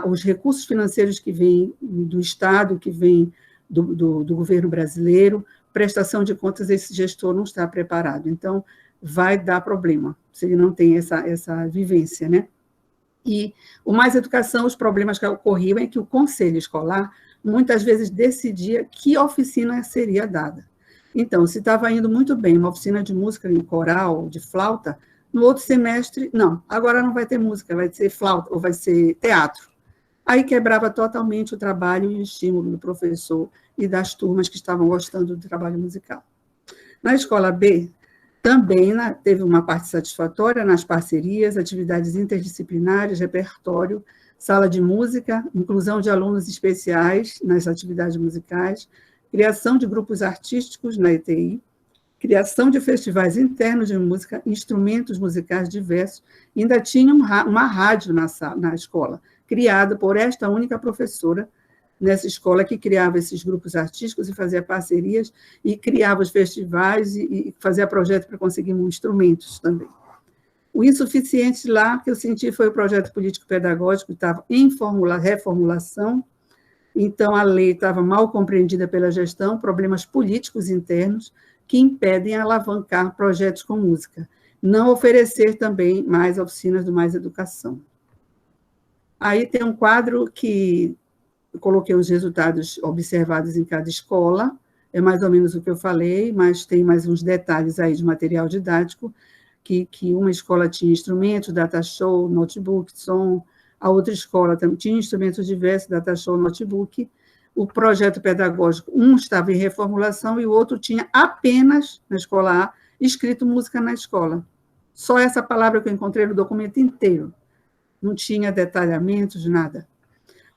os recursos financeiros que vêm do Estado, que vêm do governo brasileiro, prestação de contas, esse gestor não está preparado. Então, vai dar problema, se ele não tem essa vivência, né? E o Mais Educação, os problemas que ocorriam é que o conselho escolar muitas vezes decidia que oficina seria dada. Então, se estava indo muito bem uma oficina de música em coral, de flauta, no outro semestre, não, agora não vai ter música, vai ser flauta ou vai ser teatro. Aí quebrava totalmente o trabalho e o estímulo do professor e das turmas que estavam gostando do trabalho musical. Na escola B, também teve uma parte satisfatória nas parcerias, atividades interdisciplinares, repertório, sala de música, inclusão de alunos especiais nas atividades musicais, criação de grupos artísticos na ETI, criação de festivais internos de música, instrumentos musicais diversos, e ainda tinha uma rádio na escola, criada por esta única professora nessa escola, que criava esses grupos artísticos e fazia parcerias, e criava os festivais e fazia projeto para conseguir instrumentos também. O insuficiente lá que eu senti foi o projeto político-pedagógico, que estava em reformulação, então a lei estava mal compreendida pela gestão, problemas políticos internos que impedem alavancar projetos com música, não oferecer também mais oficinas do Mais Educação. Aí tem um quadro que eu coloquei os resultados observados em cada escola, é mais ou menos o que eu falei, mas tem mais uns detalhes aí de material didático, que uma escola tinha instrumentos, data show, notebook, som, a outra escola também tinha instrumentos diversos, data show, notebook. O projeto pedagógico, um estava em reformulação e o outro tinha apenas, na escola A, escrito música na escola. Só essa palavra que eu encontrei no documento inteiro. Não tinha detalhamentos, nada.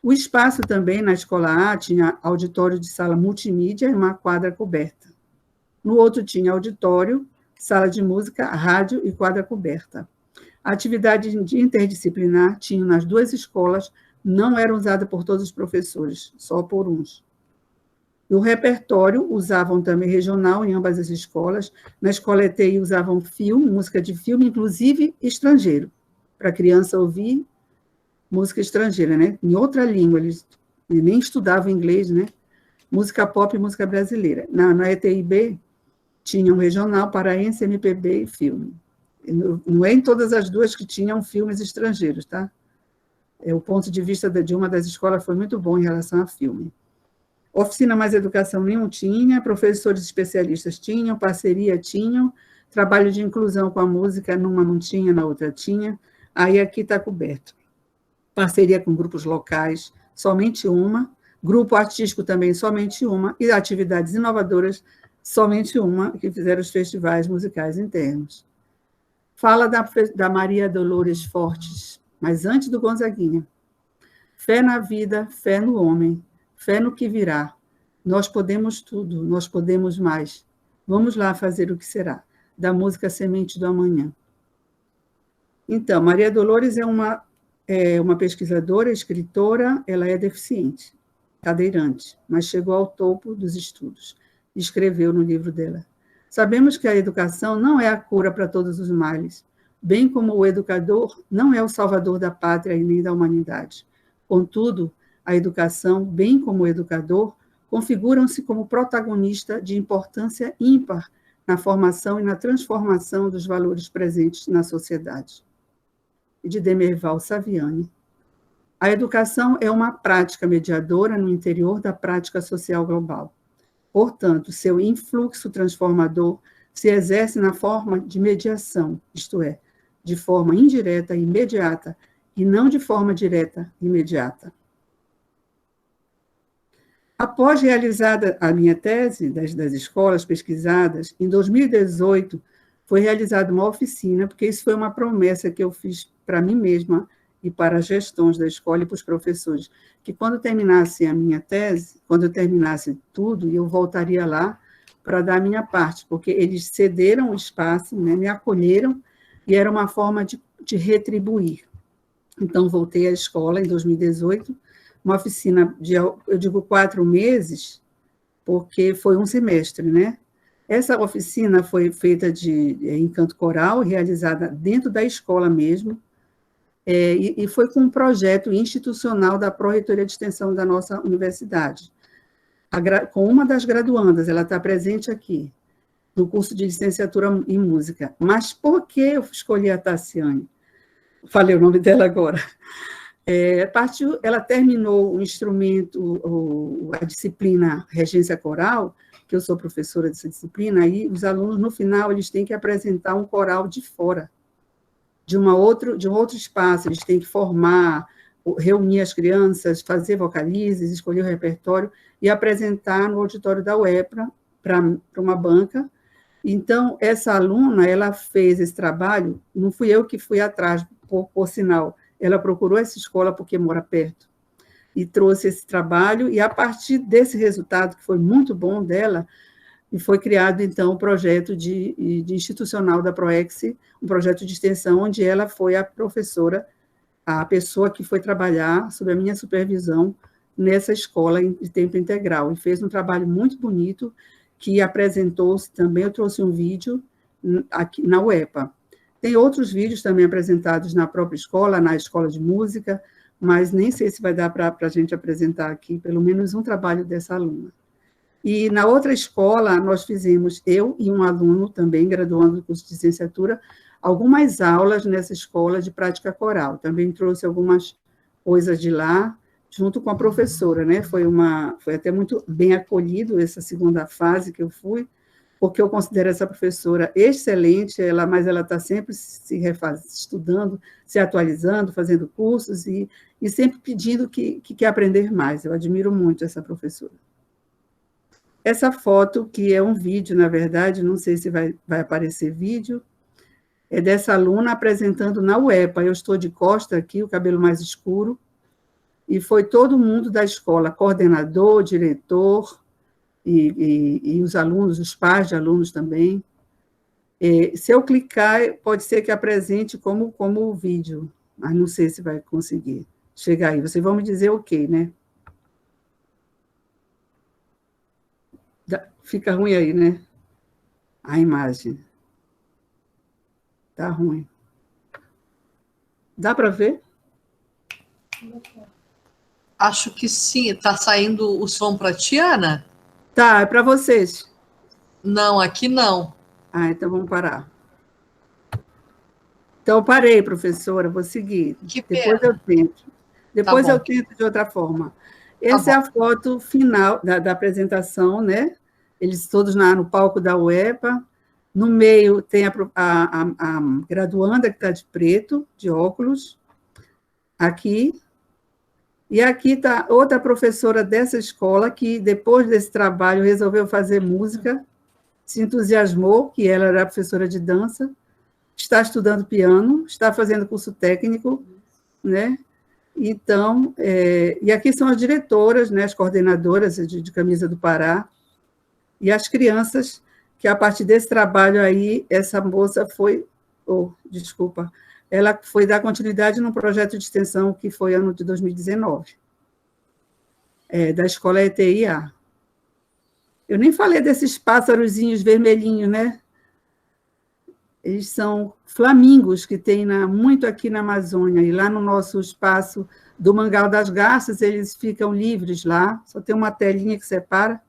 O espaço também, na escola A, tinha auditório de sala multimídia e uma quadra coberta. No outro tinha auditório, sala de música, rádio e quadra coberta. A atividade interdisciplinar tinha nas duas escolas, não era usada por todos os professores, só por uns. No repertório, usavam também regional em ambas as escolas. Na escola ETI usavam filme, música de filme, inclusive estrangeiro, para a criança ouvir música estrangeira, né? Em outra língua, eles nem estudavam inglês, né? Música pop e música brasileira. Na ETI-B, tinham regional, paraense, MPB e filme. Não é em todas as duas que tinham filmes estrangeiros, tá? O ponto de vista de uma das escolas foi muito bom em relação a filme. Oficina Mais Educação nenhum tinha, professores especialistas tinham, parceria tinham, trabalho de inclusão com a música, numa não tinha, na outra tinha, aí aqui está coberto. Parceria com grupos locais, somente uma, grupo artístico também, somente uma, e atividades inovadoras, somente uma, que fizeram os festivais musicais internos. Fala da Maria Dolores Fortes, mas antes do Gonzaguinha. Fé na vida, fé no homem, fé no que virá. Nós podemos tudo, nós podemos mais. Vamos lá fazer o que será. Da música Semente do Amanhã. Então, Maria Dolores é uma pesquisadora, escritora, ela é deficiente, cadeirante, mas chegou ao topo dos estudos. Escreveu no livro dela. Sabemos que a educação não é a cura para todos os males, bem como o educador não é o salvador da pátria e nem da humanidade. Contudo, a educação, bem como o educador, configuram-se como protagonista de importância ímpar na formação e na transformação dos valores presentes na sociedade. De Demerval Saviani. A educação é uma prática mediadora no interior da prática social global. Portanto, seu influxo transformador se exerce na forma de mediação, isto é, de forma indireta e imediata, e não de forma direta e imediata. Após realizada a minha tese das escolas pesquisadas, em 2018, foi realizada uma oficina, porque isso foi uma promessa que eu fiz para mim mesma e para as gestões da escola e para os professores, que quando terminasse a minha tese, quando eu terminasse tudo, eu voltaria lá para dar a minha parte, porque eles cederam o espaço, né, me acolheram, e era uma forma de retribuir. Então, voltei à escola em 2018, uma oficina de, eu digo, 4 meses, porque foi um semestre, né? Essa oficina foi feita em canto coral, realizada dentro da escola mesmo, e foi com um projeto institucional da Pró-Reitoria de Extensão da nossa universidade. Com uma das graduandas, ela está presente aqui, no curso de licenciatura em música. Mas por que eu escolhi a Tassiane? Falei o nome dela agora. Ela terminou o instrumento, a disciplina Regência Coral, que eu sou professora dessa disciplina, aí os alunos, no final, eles têm que apresentar um coral de fora, de um outro espaço, eles têm que formar, reunir as crianças, fazer vocalizes, escolher o repertório e apresentar no auditório da UEPRA para uma banca. Então, essa aluna, ela fez esse trabalho, não fui eu que fui atrás, por sinal, ela procurou essa escola porque mora perto. e trouxe esse trabalho, e a partir desse resultado, que foi muito bom dela, e foi criado, então, o projeto de institucional da PROEX, um projeto de extensão, onde ela foi a professora, a pessoa que foi trabalhar, sob a minha supervisão, nessa escola de tempo integral, e fez um trabalho muito bonito, que apresentou-se também, eu trouxe um vídeo aqui na UEPA. Tem outros vídeos também apresentados na própria escola, na escola de música, mas nem sei se vai dar para a gente apresentar aqui, pelo menos um trabalho dessa aluna. E na outra escola, nós fizemos, eu e um aluno também, graduando do curso de licenciatura, algumas aulas nessa escola de prática coral. Também trouxe algumas coisas de lá, junto com a professora, né? Foi até muito bem acolhido essa segunda fase que eu fui, porque eu considero essa professora excelente, mas ela está sempre se estudando, se atualizando, fazendo cursos e sempre pedindo que quer aprender mais. Eu admiro muito essa professora. Essa foto, que é um vídeo, na verdade, não sei se vai aparecer vídeo, é dessa aluna apresentando na UEPA. Eu estou de costa aqui, o cabelo mais escuro, e foi todo mundo da escola, coordenador, diretor, e os alunos, os pais de alunos também. Se eu clicar, pode ser que apresente como vídeo, mas não sei se vai conseguir chegar aí. Vocês vão me dizer ok, né? Fica ruim aí, né? A imagem. Tá ruim. Dá para ver? Acho que sim. Está saindo o som para ti, Ana? Tá, é para vocês. Não, aqui não. Ah, então vamos parar. Então, parei, professora, vou seguir. Que Depois pena. eu tento. Depois Tá bom. eu tento de outra forma. Essa é a foto final da apresentação, né? Eles todos no palco da UEPA. No meio tem a graduanda, que está de preto, de óculos. Aqui. E aqui está outra professora dessa escola, que, depois desse trabalho, resolveu fazer música, se entusiasmou, que ela era professora de dança, está estudando piano, está fazendo curso técnico, né? Então, e aqui são as diretoras, né, as coordenadoras de Camisa do Pará, e as crianças, que a partir desse trabalho aí, essa moça ela foi dar continuidade num projeto de extensão que foi ano de 2019, da escola ETIA. Eu nem falei desses pássarozinhos vermelhinhos, né? Eles são flamingos que tem muito aqui na Amazônia, e lá no nosso espaço do Mangal das Garças, eles ficam livres lá, só tem uma telinha que separa,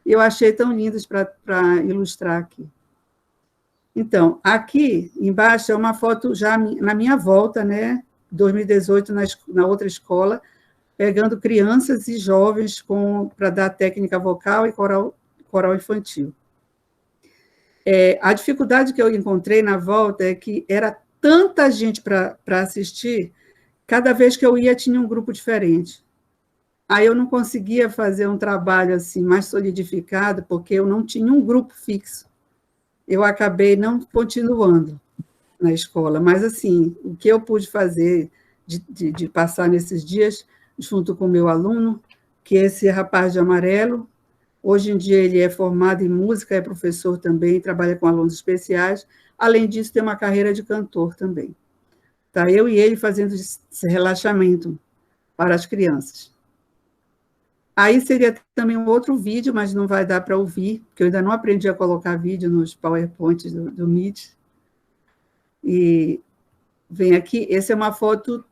e eu achei tão lindos para ilustrar aqui. Então, aqui embaixo é uma foto já na minha volta, né, 2018, na outra escola, pegando crianças e jovens para dar técnica vocal e coral infantil. A dificuldade que eu encontrei na volta é que era tanta gente para assistir, cada vez que eu ia tinha um grupo diferente. Aí eu não conseguia fazer um trabalho assim mais solidificado, porque eu não tinha um grupo fixo. Eu acabei não continuando na escola, mas assim, o que eu pude fazer de passar nesses dias, junto com o meu aluno, que é esse rapaz de amarelo. Hoje em dia ele é formado em música, é professor também, trabalha com alunos especiais. Além disso, tem uma carreira de cantor também. Tá eu e ele fazendo esse relaxamento para as crianças. Aí seria também um outro vídeo, mas não vai dar para ouvir, porque eu ainda não aprendi a colocar vídeo nos PowerPoints do Meet. E vem aqui, essa é uma foto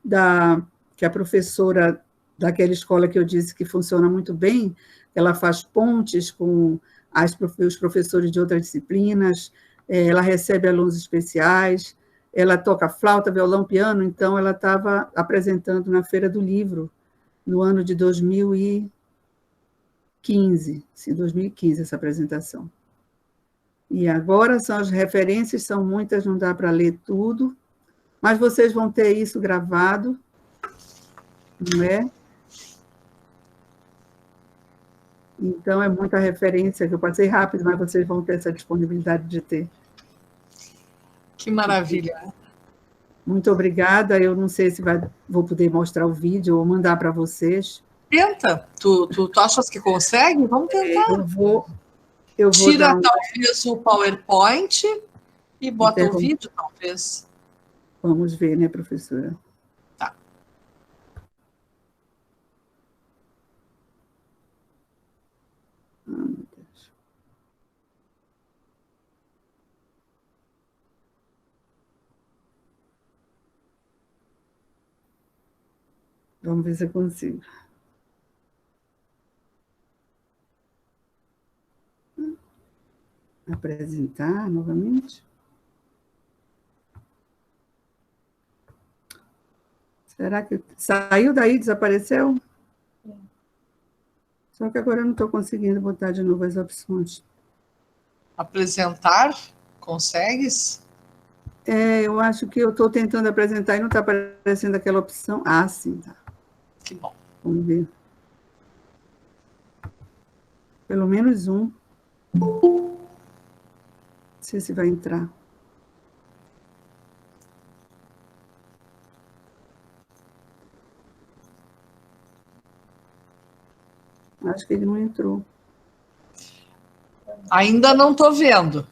que a professora daquela escola que eu disse que funciona muito bem, ela faz pontes com os professores de outras disciplinas, ela recebe alunos especiais, ela toca flauta, violão, piano, então ela estava apresentando na Feira do Livro, no ano de 2015, essa apresentação. E agora são as referências, são muitas, não dá para ler tudo, mas vocês vão ter isso gravado, não é? Então, é muita referência, que eu passei rápido, mas vocês vão ter essa disponibilidade de ter. Que maravilha. Muito obrigada. Eu não sei se vou poder mostrar o vídeo ou mandar para vocês, Tenta. Tu achas que consegue? Vamos tentar. Eu vou Tira dar talvez o PowerPoint e bota o vídeo, talvez. Vamos ver, né, professora? Tá. Meu Deus. Vamos ver se eu consigo. Apresentar novamente. Será que saiu daí, desapareceu? Só que agora eu não estou conseguindo botar de novo as opções. Apresentar? Consegues? Eu acho que eu estou tentando apresentar e não está aparecendo aquela opção. Ah, sim, tá. Que bom. Vamos ver. Pelo menos um. Não sei se vai entrar. Acho que ele não entrou. Ainda não estou vendo.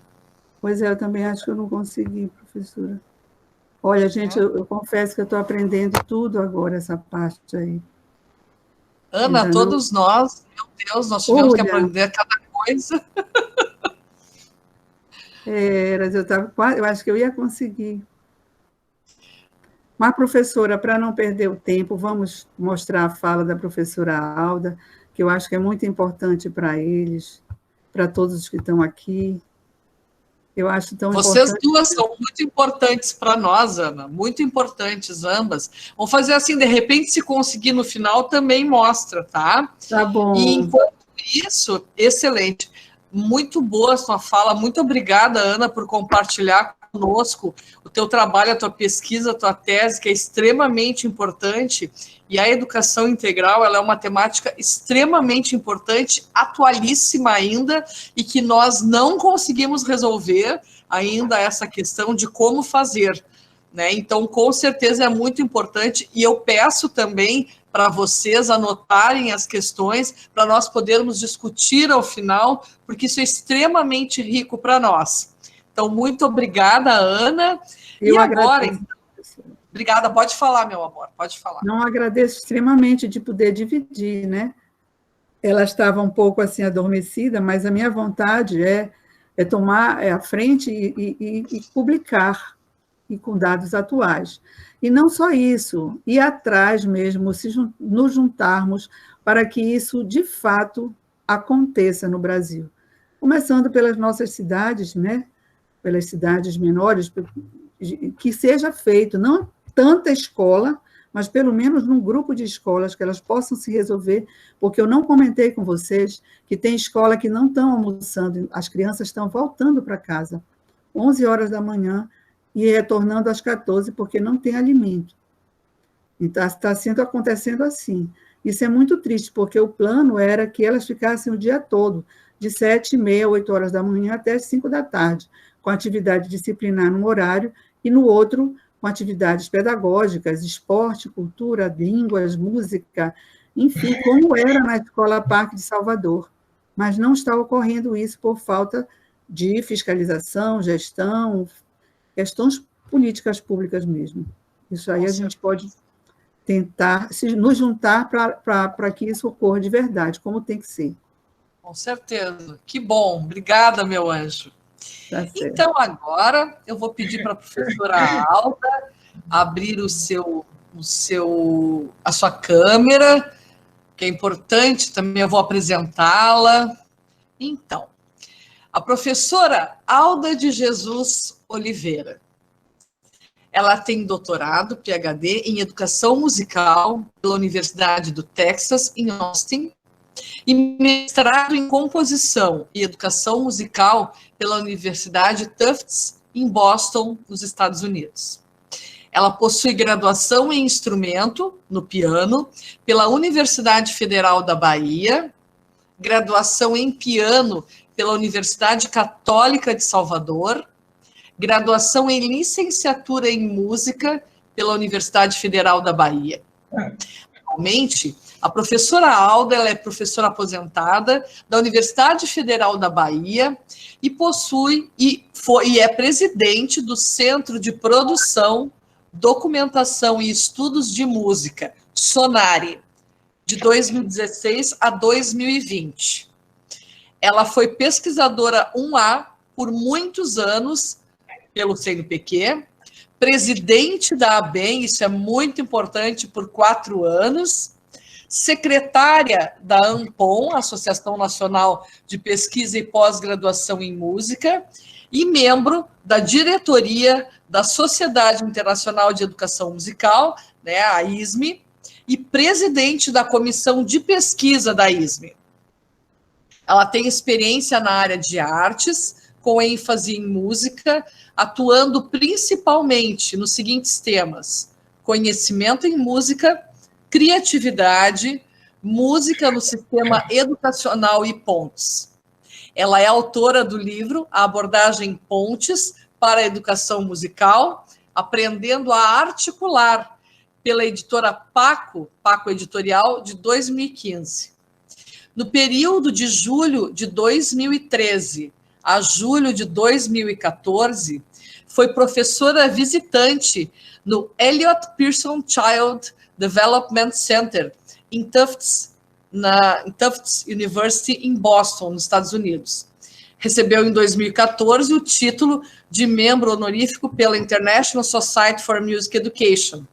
Pois é, eu também acho que eu não consegui, professora. Olha, gente, eu confesso que eu estou aprendendo tudo agora, essa parte aí. Ana, Ainda todos nós, meu Deus, nós tivemos que aprender cada coisa. Eu acho que eu ia conseguir. Mas, professora, para não perder o tempo, vamos mostrar a fala da professora Alda, que eu acho que é muito importante para eles, para todos os que estão aqui. Eu acho tão Vocês importante. duas são muito importantes para nós, Ana, muito importantes ambas. Vamos fazer assim, de repente, se conseguir no final, também mostra, tá? Tá bom. E enquanto isso, excelente. Muito boa a sua fala. Muito obrigada, Ana, por compartilhar conosco o teu trabalho, a tua pesquisa, a tua tese, que é extremamente importante. E a educação integral, ela é uma temática extremamente importante, atualíssima ainda, e que nós não conseguimos resolver ainda essa questão de como fazer, né? Então, com certeza é muito importante, e eu peço também para vocês anotarem as questões, para nós podermos discutir ao final, porque isso é extremamente rico para nós. Então, muito obrigada, Ana. Eu e agora, agradeço. Obrigada, pode falar, meu amor, pode falar. Não, agradeço extremamente de poder dividir, né? Ela estava um pouco assim adormecida, mas a minha vontade é tomar a frente e publicar, e com dados atuais. E não só isso, ir atrás mesmo, nos juntarmos para que isso, de fato, aconteça no Brasil. Começando pelas nossas cidades, né? Pelas cidades menores, que seja feito, não tanta escola, mas pelo menos num grupo de escolas que elas possam se resolver, porque eu não comentei com vocês que tem escola que não estão almoçando, as crianças estão voltando para casa, 11 horas da manhã, e retornando às 14, porque não tem alimento. Então, está acontecendo assim. Isso é muito triste, porque o plano era que elas ficassem o dia todo, de 7h30, 8 horas da manhã até as 5 da tarde, com atividade disciplinar num horário, e no outro, com atividades pedagógicas, esporte, cultura, línguas, música, enfim, como era na Escola Parque de Salvador. Mas não está ocorrendo isso por falta de fiscalização, gestão, questões políticas públicas mesmo. Isso aí a gente pode tentar nos juntar para que isso ocorra de verdade, como tem que ser. Com certeza. Que bom. Obrigada, meu anjo. Tá certo. Então, agora, eu vou pedir para a professora Alda abrir a sua câmera, que é importante, também eu vou apresentá-la. Então, a professora Alda de Jesus Oliveira. Ela tem doutorado, PhD, em Educação Musical pela Universidade do Texas, em Austin, e mestrado em Composição e Educação Musical pela Universidade Tufts, em Boston, nos Estados Unidos. Ela possui graduação em instrumento, no piano, pela Universidade Federal da Bahia, graduação em piano pela Universidade Católica de Salvador, graduação em licenciatura em música pela Universidade Federal da Bahia. Atualmente, a professora Alda, ela é professora aposentada da Universidade Federal da Bahia e possui e é presidente do Centro de Produção, Documentação e Estudos de Música, Sonare, de 2016 a 2020. Ela foi pesquisadora 1A por muitos anos pelo CNPq, presidente da ABEM, isso é muito importante, por 4 anos, secretária da ANPOM, Associação Nacional de Pesquisa e Pós-Graduação em Música, e membro da diretoria da Sociedade Internacional de Educação Musical, né, a ISME, e presidente da comissão de pesquisa da ISME. Ela tem experiência na área de artes, com ênfase em música, atuando principalmente nos seguintes temas: conhecimento em música, criatividade, música no sistema educacional e pontes. Ela é autora do livro A Abordagem Pontes para a Educação Musical, Aprendendo a Articular, pela editora Paco Editorial, de 2015. No período de julho de 2013 a julho de 2014, foi professora visitante no Elliott Pearson Child Development Center, em Tufts University, em Boston, nos Estados Unidos. Recebeu em 2014 o título de membro honorífico pela International Society for Music Education.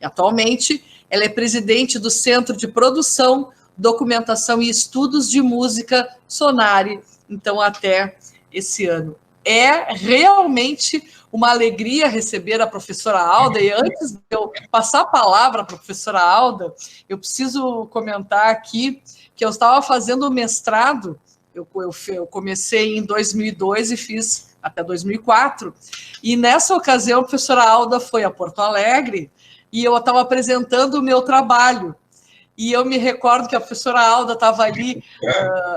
E, atualmente, ela é presidente do Centro de Produção, Documentação e Estudos de Música, Sonare, então até esse ano. É realmente uma alegria receber a professora Alda, e antes de eu passar a palavra para a professora Alda, eu preciso comentar aqui que eu estava fazendo o mestrado, eu comecei em 2002 e fiz até 2004, e nessa ocasião a professora Alda foi a Porto Alegre, e eu estava apresentando o meu trabalho. E eu me recordo que a professora Alda estava ali,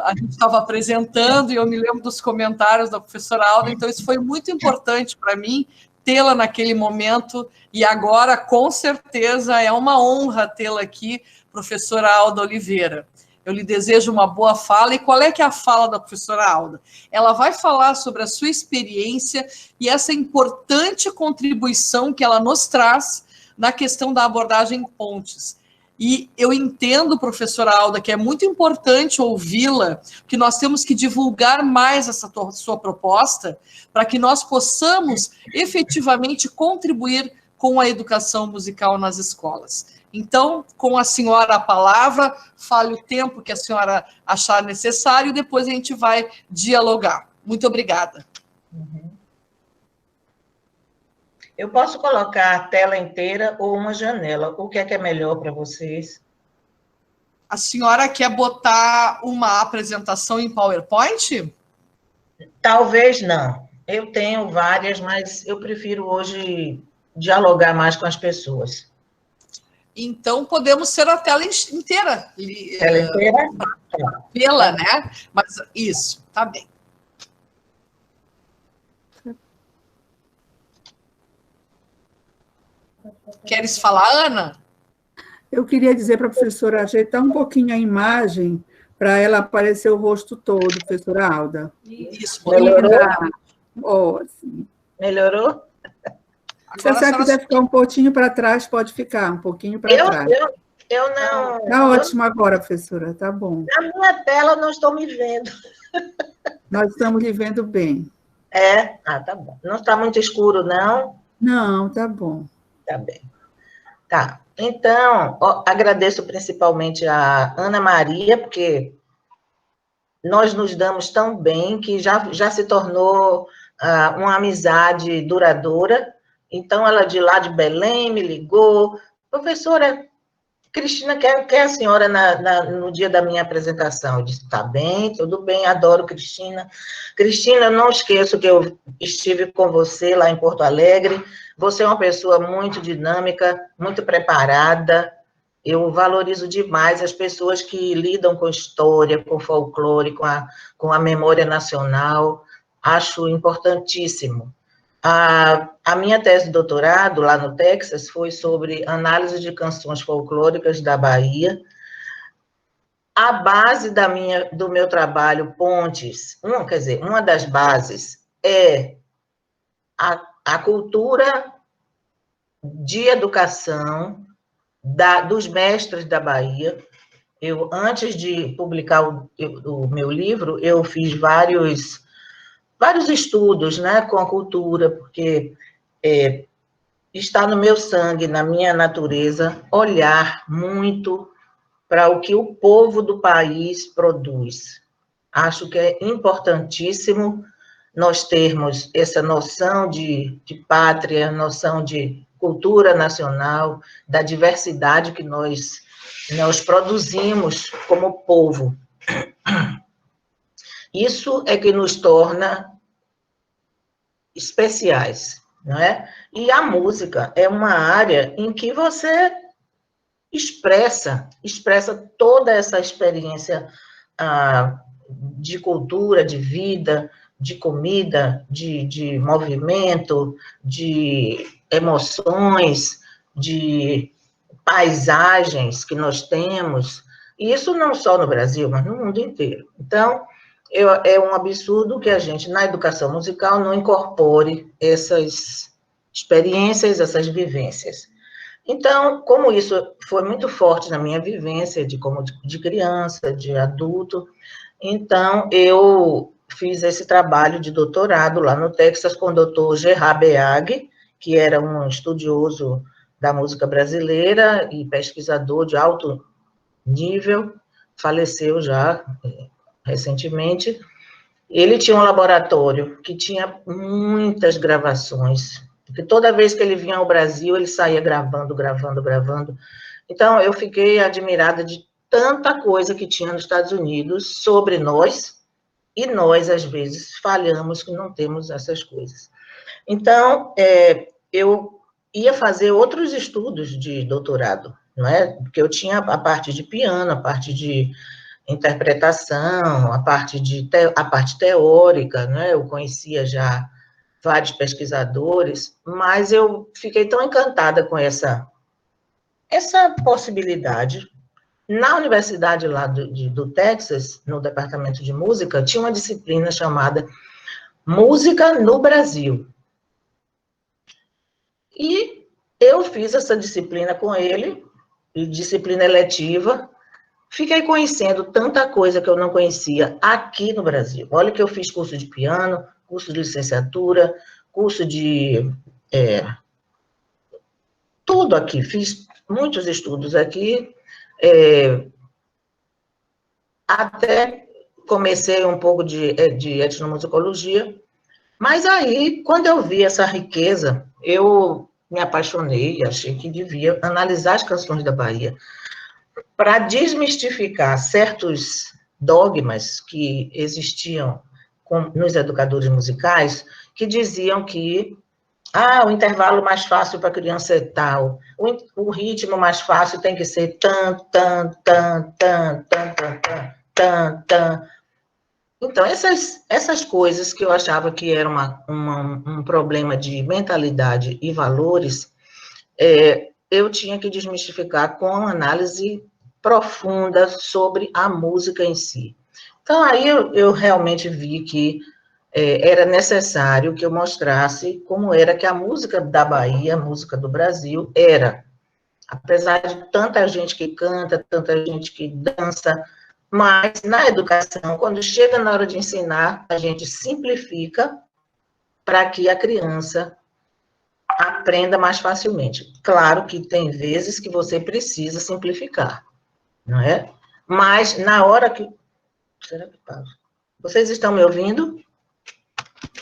a gente estava apresentando, e eu me lembro dos comentários da professora Alda, então isso foi muito importante para mim, tê-la naquele momento, e agora, com certeza, é uma honra tê-la aqui, professora Alda Oliveira. Eu lhe desejo uma boa fala, e qual é que é a fala da professora Alda? Ela vai falar sobre a sua experiência e essa importante contribuição que ela nos traz na questão da abordagem pontes. E eu entendo, professora Alda, que é muito importante ouvi-la, que nós temos que divulgar mais essa sua proposta, para que nós possamos efetivamente contribuir com a educação musical nas escolas. Então, com a senhora a palavra, fale o tempo que a senhora achar necessário, e depois a gente vai dialogar. Muito obrigada. Eu posso colocar a tela inteira ou uma janela. O que é melhor para vocês? A senhora quer botar uma apresentação em PowerPoint? Talvez não. Eu tenho várias, mas eu prefiro hoje dialogar mais com as pessoas. Então, podemos ser a tela inteira. Tela inteira? Vê-la, né? Mas isso, tá bem. Queres falar, Ana? Eu queria dizer para a professora ajeitar um pouquinho a imagem para ela aparecer o rosto todo, professora Alda. Isso, melhorou? Assim. Melhorou? Se a senhora quiser ficar um pouquinho para trás, pode ficar um pouquinho para trás. Eu não... Está ótimo agora, professora, tá bom. Na minha tela eu não estou me vendo. Nós estamos lhe vendo bem. É? Ah, tá bom. Não está muito escuro, não? Não, tá bom. Tá bem. Tá. Então, agradeço principalmente a Ana Maria, porque nós nos damos tão bem que já se tornou uma amizade duradoura. Então, ela de lá de Belém me ligou. Professora Cristina, quer a senhora no dia da minha apresentação? Eu disse, tá bem, tudo bem, adoro Cristina. Cristina, não esqueço que eu estive com você lá em Porto Alegre. Você é uma pessoa muito dinâmica, muito preparada. Eu valorizo demais as pessoas que lidam com história, com folclore, com a memória nacional. Acho importantíssimo. A minha tese de doutorado, lá no Texas, foi sobre análise de canções folclóricas da Bahia. A base do meu trabalho, Pontes, uma das bases é a cultura de educação dos mestres da Bahia. Antes de publicar o meu livro, eu fiz vários estudos, né, com a cultura, porque está no meu sangue, na minha natureza, olhar muito para o que o povo do país produz. Acho que é importantíssimo nós termos essa noção de pátria, noção de cultura nacional, da diversidade que nós produzimos como povo. Isso é que nos torna especiais, não é? E a música é uma área em que você expressa toda essa experiência de cultura, de vida, de comida, de movimento, de emoções, de paisagens que nós temos, e isso não só no Brasil, mas no mundo inteiro. Então, é um absurdo que a gente, na educação musical, não incorpore essas experiências, essas vivências. Então, como isso foi muito forte na minha vivência, de criança, de adulto, então eu fiz esse trabalho de doutorado lá no Texas com o Dr. Gerard Beag, que era um estudioso da música brasileira e pesquisador de alto nível, faleceu já recentemente. Ele tinha um laboratório que tinha muitas gravações, porque toda vez que ele vinha ao Brasil, ele saía gravando. Então, eu fiquei admirada de tanta coisa que tinha nos Estados Unidos sobre nós, e nós, às vezes, falhamos que não temos essas coisas. Então, eu ia fazer outros estudos de doutorado, não é? Porque eu tinha a parte de piano, a parte de interpretação, a parte teórica, né? Eu conhecia já vários pesquisadores, mas eu fiquei tão encantada com essa possibilidade. Na universidade lá do Texas, no departamento de música, tinha uma disciplina chamada Música no Brasil. E eu fiz essa disciplina com ele, disciplina eletiva. Fiquei conhecendo tanta coisa que eu não conhecia aqui no Brasil. Olha que eu fiz curso de piano, curso de licenciatura, curso de... tudo aqui. Fiz muitos estudos aqui. Até comecei um pouco de etnomusicologia. Mas aí, quando eu vi essa riqueza, eu me apaixonei e achei que devia analisar as canções da Bahia para desmistificar certos dogmas que existiam nos educadores musicais, que diziam que o intervalo mais fácil para a criança é tal, o ritmo mais fácil tem que ser tan, tan, tan, tan, tan, tan, tan, tan, tan. Então, essas coisas que eu achava que era um problema de mentalidade e valores, eu tinha que desmistificar com uma análise profunda sobre a música em si. Então, aí eu realmente vi que era necessário que eu mostrasse como era que a música da Bahia, a música do Brasil, era. Apesar de tanta gente que canta, tanta gente que dança, mas na educação, quando chega na hora de ensinar, a gente simplifica para que a criança aprenda mais facilmente. Claro que tem vezes que você precisa simplificar, não é? Mas na hora que... Será que pausa? Vocês estão me ouvindo?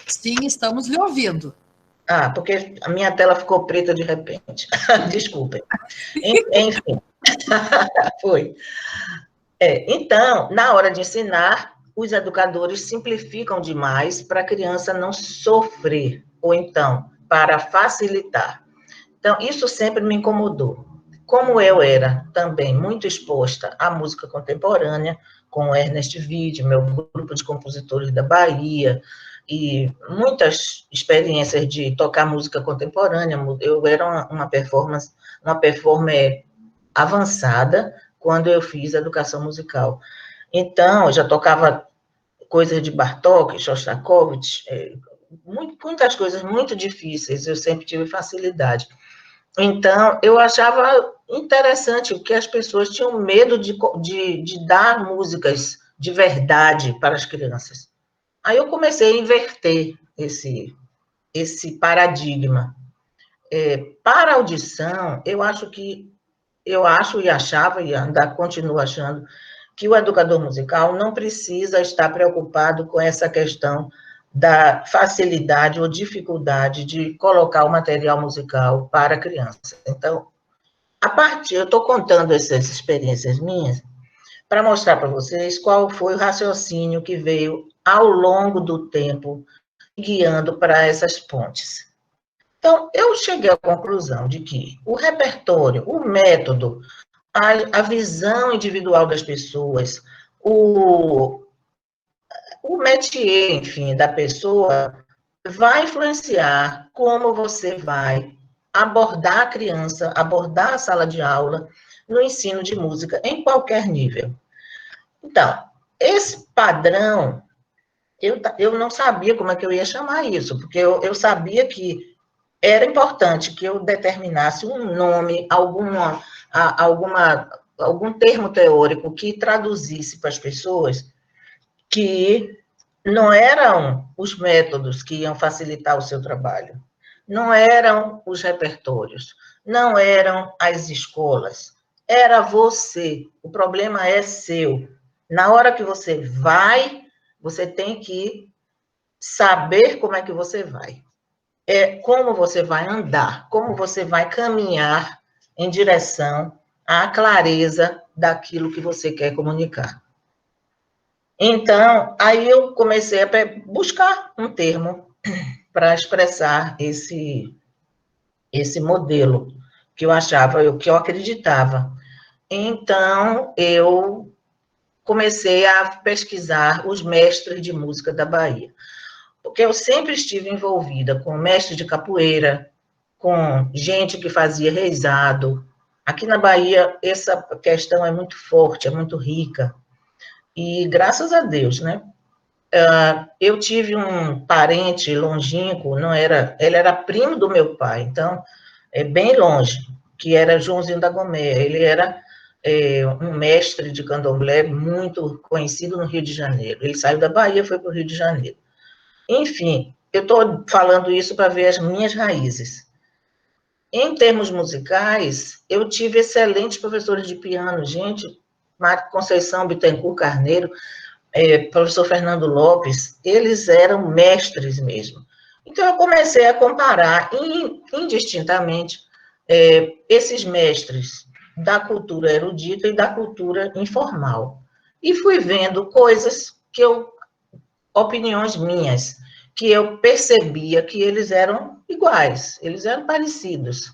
Sim, estamos lhe ouvindo. Porque a minha tela ficou preta de repente. Desculpem. Enfim, foi. Então, na hora de ensinar, os educadores simplificam demais para a criança não sofrer, ou então, para facilitar. Então, isso sempre me incomodou. Como eu era também muito exposta à música contemporânea, com o Ernest Wied, meu grupo de compositores da Bahia, e muitas experiências de tocar música contemporânea. Eu era uma performer avançada quando eu fiz educação musical. Então, eu já tocava coisas de Bartók, Shostakovich, muitas coisas muito difíceis, eu sempre tive facilidade. Então, eu achava interessante que as pessoas tinham medo de dar músicas de verdade para as crianças. Aí eu comecei a inverter esse paradigma. Para a audição, eu acho e achava, e ainda continuo achando, que o educador musical não precisa estar preocupado com essa questão da facilidade ou dificuldade de colocar o material musical para a criança. Então, eu estou contando essas experiências minhas para mostrar para vocês qual foi o raciocínio que veio ao longo do tempo guiando para essas pontes. Então, eu cheguei à conclusão de que o repertório, o método, a visão individual das pessoas, o métier, enfim, da pessoa, vai influenciar como você vai abordar a criança, abordar a sala de aula no ensino de música em qualquer nível. Então, esse padrão, eu não sabia como é que eu ia chamar isso, porque eu sabia que era importante que eu determinasse um nome, algum termo teórico que traduzisse para as pessoas que não eram os métodos que iam facilitar o seu trabalho, não eram os repertórios, não eram as escolas, era você. O problema é seu. Na hora que você vai, você tem que saber como é que você vai. Como você vai andar, como você vai caminhar em direção à clareza daquilo que você quer comunicar. Então, aí eu comecei a buscar um termo para expressar esse modelo que eu achava, que eu acreditava. Então, eu comecei a pesquisar os mestres de música da Bahia, porque eu sempre estive envolvida com mestre de capoeira, com gente que fazia reizado. Aqui na Bahia, essa questão é muito forte, é muito rica. E graças a Deus, né? Eu tive um parente longínquo, ele era primo do meu pai, então, bem longe, que era Joãozinho da Gomeia. Ele era um mestre de candomblé muito conhecido no Rio de Janeiro. Ele saiu da Bahia e foi para o Rio de Janeiro. Enfim, eu estou falando isso para ver as minhas raízes. Em termos musicais, eu tive excelentes professores de piano, gente, Mário Conceição Bittencourt Carneiro, professor Fernando Lopes, eles eram mestres mesmo. Então, eu comecei a comparar indistintamente esses mestres da cultura erudita e da cultura informal. E fui vendo coisas opiniões minhas, que eu percebia que eles eram iguais, eles eram parecidos.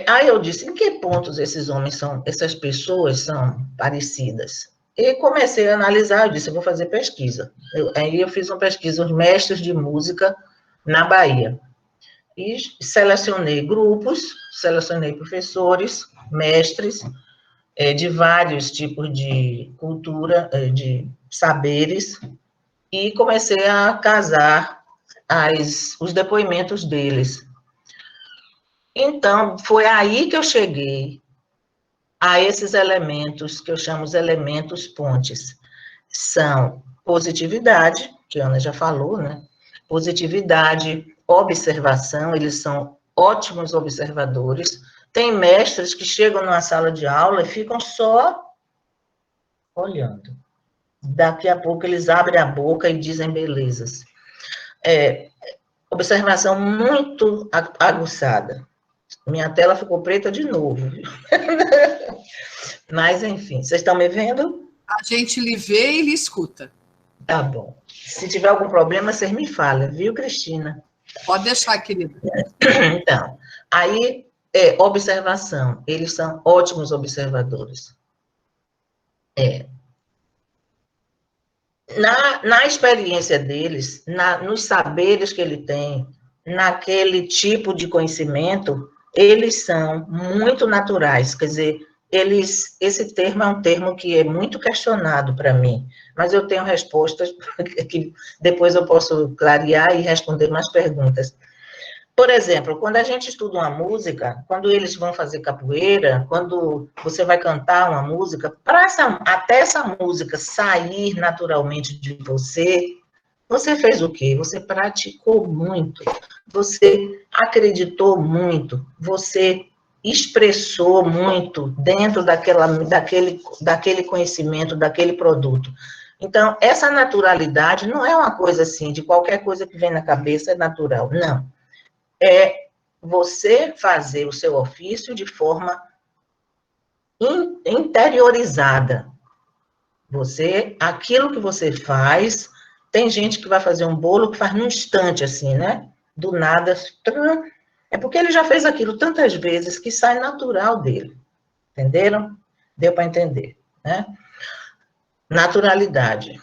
Aí eu disse, em que pontos essas pessoas são parecidas? E comecei a analisar, eu disse, eu vou fazer pesquisa. Aí eu fiz uma pesquisa, os mestres de música na Bahia. E selecionei grupos, selecionei professores, mestres, de vários tipos de cultura, de saberes, e comecei a casar os depoimentos deles. Então, foi aí que eu cheguei a esses elementos, que eu chamo os elementos pontes. São positividade, que a Ana já falou, né? Positividade, observação, eles são ótimos observadores. Tem mestres que chegam numa sala de aula e ficam só olhando. Daqui a pouco eles abrem a boca e dizem belezas. Observação muito aguçada. Minha tela ficou preta de novo. Mas, enfim, vocês estão me vendo? A gente lhe vê e lhe escuta. Tá bom. Se tiver algum problema, vocês me falam, viu, Cristina? Pode deixar, querida. Então, aí, observação. Eles são ótimos observadores. na experiência deles, nos saberes que ele tem, naquele tipo de conhecimento, eles são muito naturais, quer dizer, esse termo é um termo que é muito questionado para mim, mas eu tenho respostas que depois eu posso clarear e responder mais perguntas. Por exemplo, quando a gente estuda uma música, quando eles vão fazer capoeira, quando você vai cantar uma música, até essa música sair naturalmente de você, você fez o quê? Você praticou muito, você acreditou muito, você expressou muito dentro daquele conhecimento, daquele produto. Então, essa naturalidade não é uma coisa assim, de qualquer coisa que vem na cabeça é natural, não. É você fazer o seu ofício de forma interiorizada. Aquilo que você faz, tem gente que vai fazer um bolo que faz num instante, assim, né? Do nada, é porque ele já fez aquilo tantas vezes que sai natural dele. Entenderam? Deu para entender, né? Naturalidade.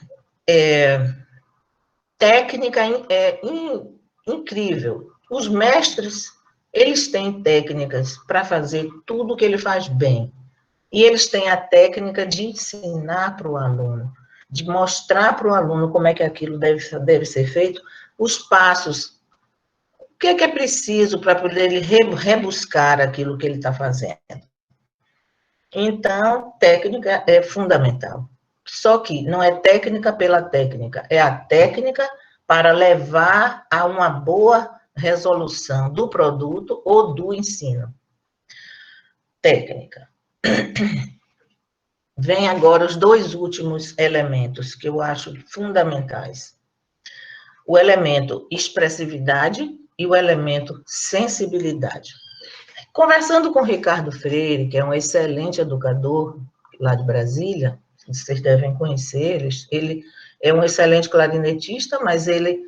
Técnica incrível. Os mestres, eles têm técnicas para fazer tudo que ele faz bem. E eles têm a técnica de ensinar para o aluno, de mostrar para o aluno como é que aquilo deve ser feito, os passos, o que é preciso para poder ele rebuscar aquilo que ele está fazendo. Então, técnica é fundamental. Só que não é técnica pela técnica, é a técnica para levar a uma boa resolução do produto ou do ensino. Técnica. Vem agora os dois últimos elementos que eu acho fundamentais. O elemento expressividade e o elemento sensibilidade. Conversando com o Ricardo Freire, que é um excelente educador lá de Brasília, vocês devem conhecer, ele é um excelente clarinetista, mas ele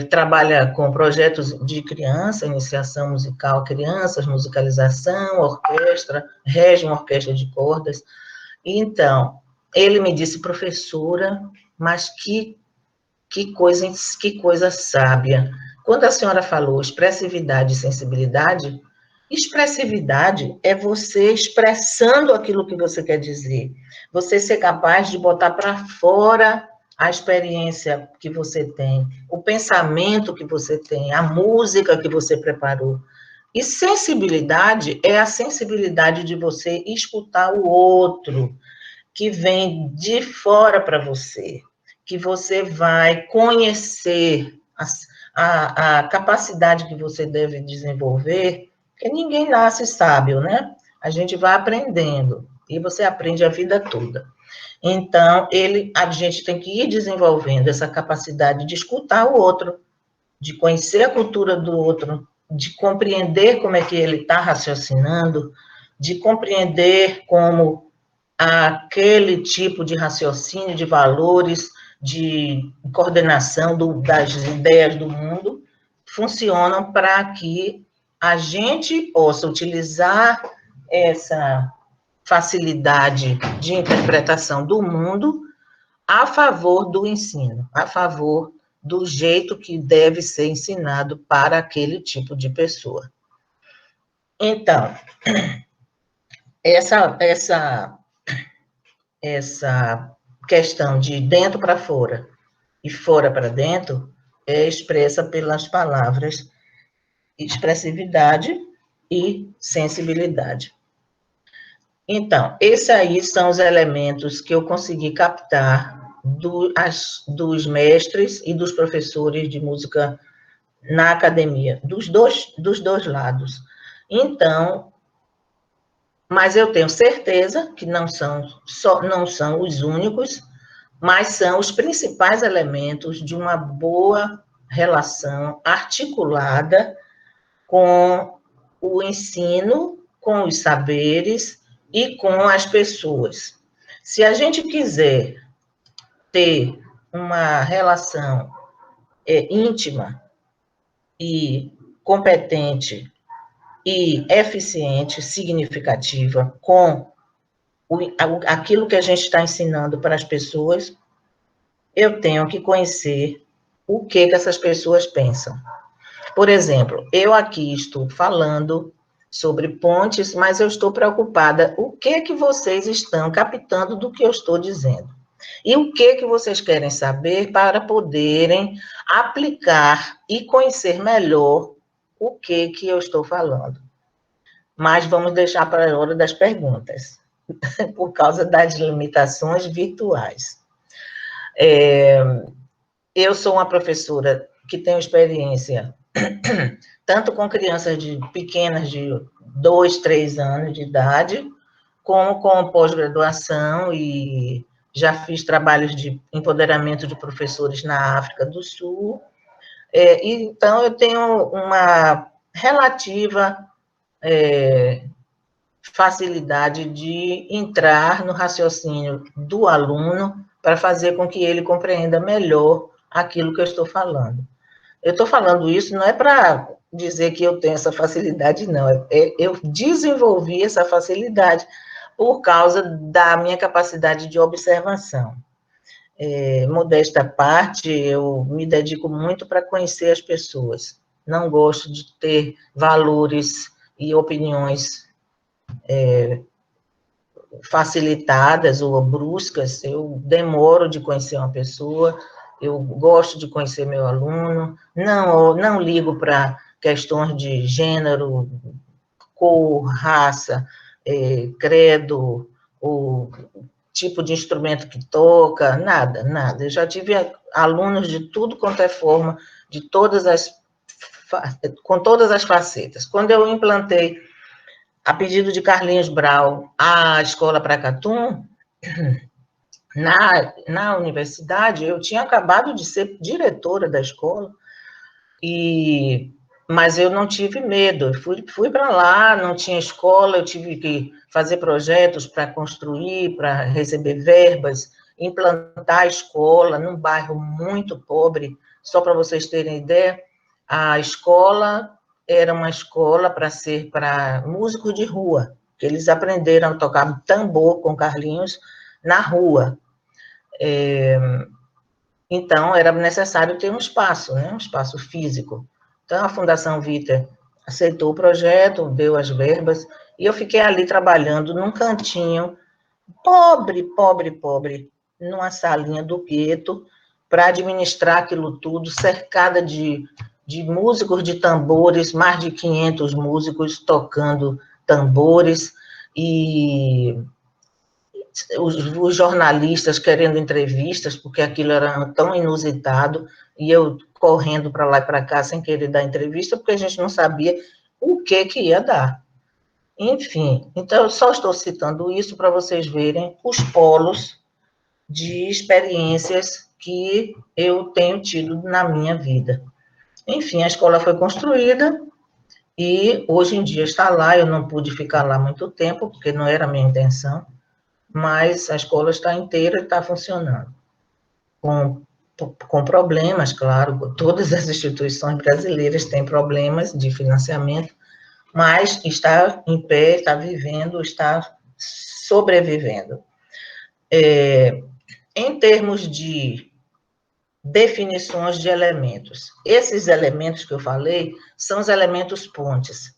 trabalha com projetos de criança, iniciação musical, crianças, musicalização, orquestra, rege uma orquestra de cordas. Então, ele me disse, professora, mas que coisa sábia. Quando a senhora falou expressividade e sensibilidade, expressividade é você expressando aquilo que você quer dizer. Você ser capaz de botar para fora a experiência que você tem, o pensamento que você tem, a música que você preparou. E sensibilidade é a sensibilidade de você escutar o outro, que vem de fora para você, que você vai conhecer a capacidade que você deve desenvolver, porque ninguém nasce sábio, né? A gente vai aprendendo, e você aprende a vida toda. Então, a gente tem que ir desenvolvendo essa capacidade de escutar o outro, de conhecer a cultura do outro, de compreender como é que ele está raciocinando, de compreender como aquele tipo de raciocínio, de valores, de coordenação das ideias do mundo, funcionam para que a gente possa utilizar essa facilidade de interpretação do mundo a favor do ensino, a favor do jeito que deve ser ensinado para aquele tipo de pessoa. Então, essa questão de dentro para fora e fora para dentro é expressa pelas palavras expressividade e sensibilidade. Então, esses aí são os elementos que eu consegui captar dos mestres e dos professores de música na academia, dos dois lados. Então, mas eu tenho certeza que não são os únicos, mas são os principais elementos de uma boa relação articulada com o ensino, com os saberes e com as pessoas. Se a gente quiser ter uma relação íntima e competente e eficiente, significativa, com aquilo que a gente está ensinando para as pessoas, eu tenho que conhecer o que essas pessoas pensam. Por exemplo, eu aqui estou falando sobre pontes, mas eu estou preocupada, o que vocês estão captando do que eu estou dizendo? E o que vocês querem saber para poderem aplicar e conhecer melhor o que eu estou falando? Mas vamos deixar para a hora das perguntas, por causa das limitações virtuais. Eu sou uma professora que tenho experiência tanto com crianças pequenas de 2, 3 anos de idade, como com pós-graduação, e já fiz trabalhos de empoderamento de professores na África do Sul. Então, eu tenho uma relativa facilidade de entrar no raciocínio do aluno para fazer com que ele compreenda melhor aquilo que eu estou falando. Eu estou falando isso não é para dizer que eu tenho essa facilidade, não. Eu desenvolvi essa facilidade por causa da minha capacidade de observação. Modesta à parte, eu me dedico muito para conhecer as pessoas. Não gosto de ter valores e opiniões facilitadas ou bruscas. Eu demoro de conhecer uma pessoa, eu gosto de conhecer meu aluno, não ligo para questões de gênero, cor, raça, credo, o tipo de instrumento que toca, nada. Eu já tive alunos de tudo quanto é forma, com todas as facetas. Quando eu implantei, a pedido de Carlinhos Brau, a escola Pracatum, na universidade, eu tinha acabado de ser diretora da escola, mas eu não tive medo, eu fui para lá, não tinha escola, eu tive que fazer projetos para construir, para receber verbas, implantar a escola num bairro muito pobre. Só para vocês terem ideia, a escola era uma escola para músicos de rua, que eles aprenderam a tocar tambor com Carlinhos na rua. Então, era necessário ter um espaço, né? Um espaço físico. Então, a Fundação Vita aceitou o projeto, deu as verbas, e eu fiquei ali trabalhando num cantinho, pobre, numa salinha do gueto, para administrar aquilo tudo, cercada de músicos de tambores, mais de 500 músicos tocando tambores, e os jornalistas querendo entrevistas, porque aquilo era tão inusitado, e eu correndo para lá e para cá sem querer dar entrevista, porque a gente não sabia o que ia dar. Enfim, então eu só estou citando isso para vocês verem os polos de experiências que eu tenho tido na minha vida. Enfim, a escola foi construída e hoje em dia está lá. Eu não pude ficar lá muito tempo, porque não era a minha intenção, mas a escola está inteira e está funcionando. Com problemas, claro, todas as instituições brasileiras têm problemas de financiamento, mas está em pé, está vivendo, está sobrevivendo. Em termos de definições de elementos, esses elementos que eu falei são os elementos pontes,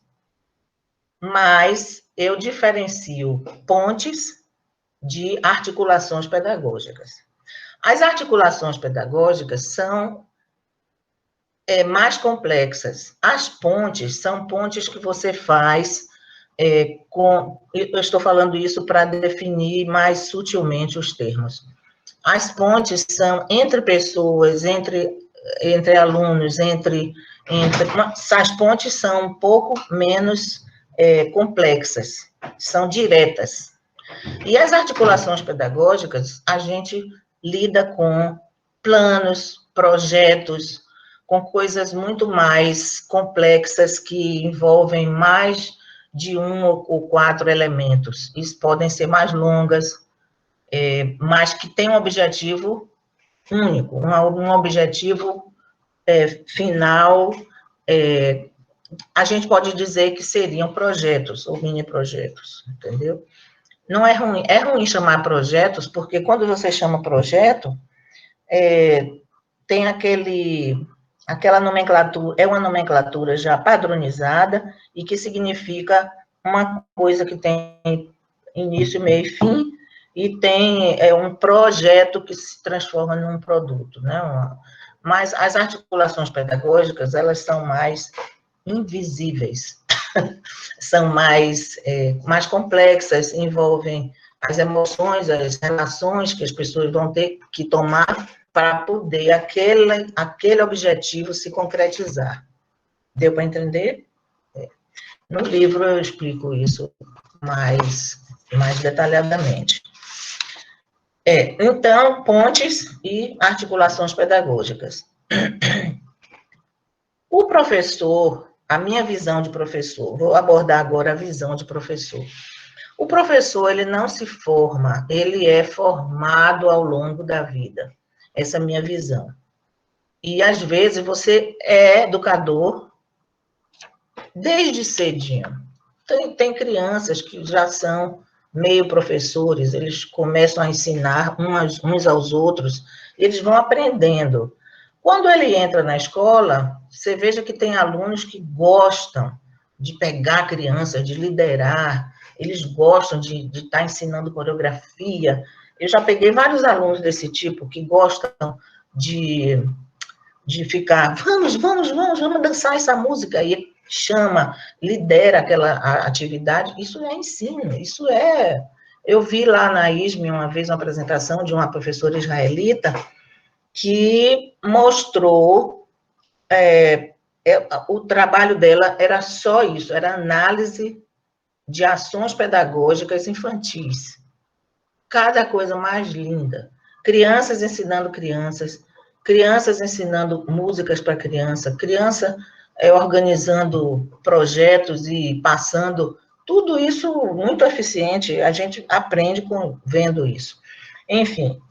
mas eu diferencio pontes de articulações pedagógicas. As articulações pedagógicas são mais complexas. As pontes são pontes que você faz eu estou falando isso para definir mais sutilmente os termos. As pontes são entre pessoas, entre alunos, as pontes são um pouco menos complexas, são diretas. E as articulações pedagógicas, a gente lida com planos, projetos, com coisas muito mais complexas que envolvem mais de 1 ou 4 elementos. Isso podem ser mais longas, mas que têm um objetivo único, um objetivo final. A gente pode dizer que seriam projetos ou mini-projetos, entendeu? Não é ruim chamar projetos, porque quando você chama projeto, tem aquela nomenclatura, é uma nomenclatura já padronizada e que significa uma coisa que tem início, meio e fim, e tem um projeto que se transforma num produto, né? Mas as articulações pedagógicas, elas são mais invisíveis, são mais complexas, envolvem as emoções, as relações que as pessoas vão ter que tomar para poder aquele objetivo se concretizar. Deu para entender? No livro eu explico isso mais detalhadamente. Então, pontes e articulações pedagógicas. O professor, a minha visão de professor, vou abordar agora a visão de professor. O professor, ele não se forma, ele é formado ao longo da vida. Essa é a minha visão. E, às vezes, você é educador desde cedinho. Tem crianças que já são meio professores, eles começam a ensinar uns aos outros, eles vão aprendendo. Quando ele entra na escola, você veja que tem alunos que gostam de pegar crianças, de liderar, eles gostam de estar ensinando coreografia. Eu já peguei vários alunos desse tipo que gostam de ficar, vamos dançar essa música, e chama, lidera aquela atividade. Isso é ensino, isso é... Eu vi lá na ISME uma vez uma apresentação de uma professora israelita que mostrou, o trabalho dela era só isso, era análise de ações pedagógicas infantis. Cada coisa mais linda. Crianças ensinando crianças, crianças ensinando músicas para criança organizando projetos e passando, tudo isso muito eficiente, a gente aprende vendo isso. Enfim,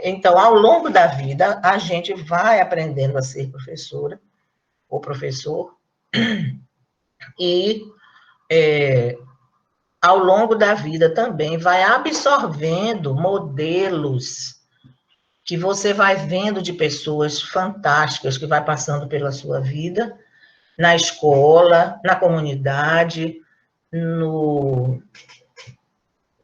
então, ao longo da vida, a gente vai aprendendo a ser professora ou professor, e ao longo da vida também vai absorvendo modelos que você vai vendo de pessoas fantásticas que vai passando pela sua vida, na escola, na comunidade,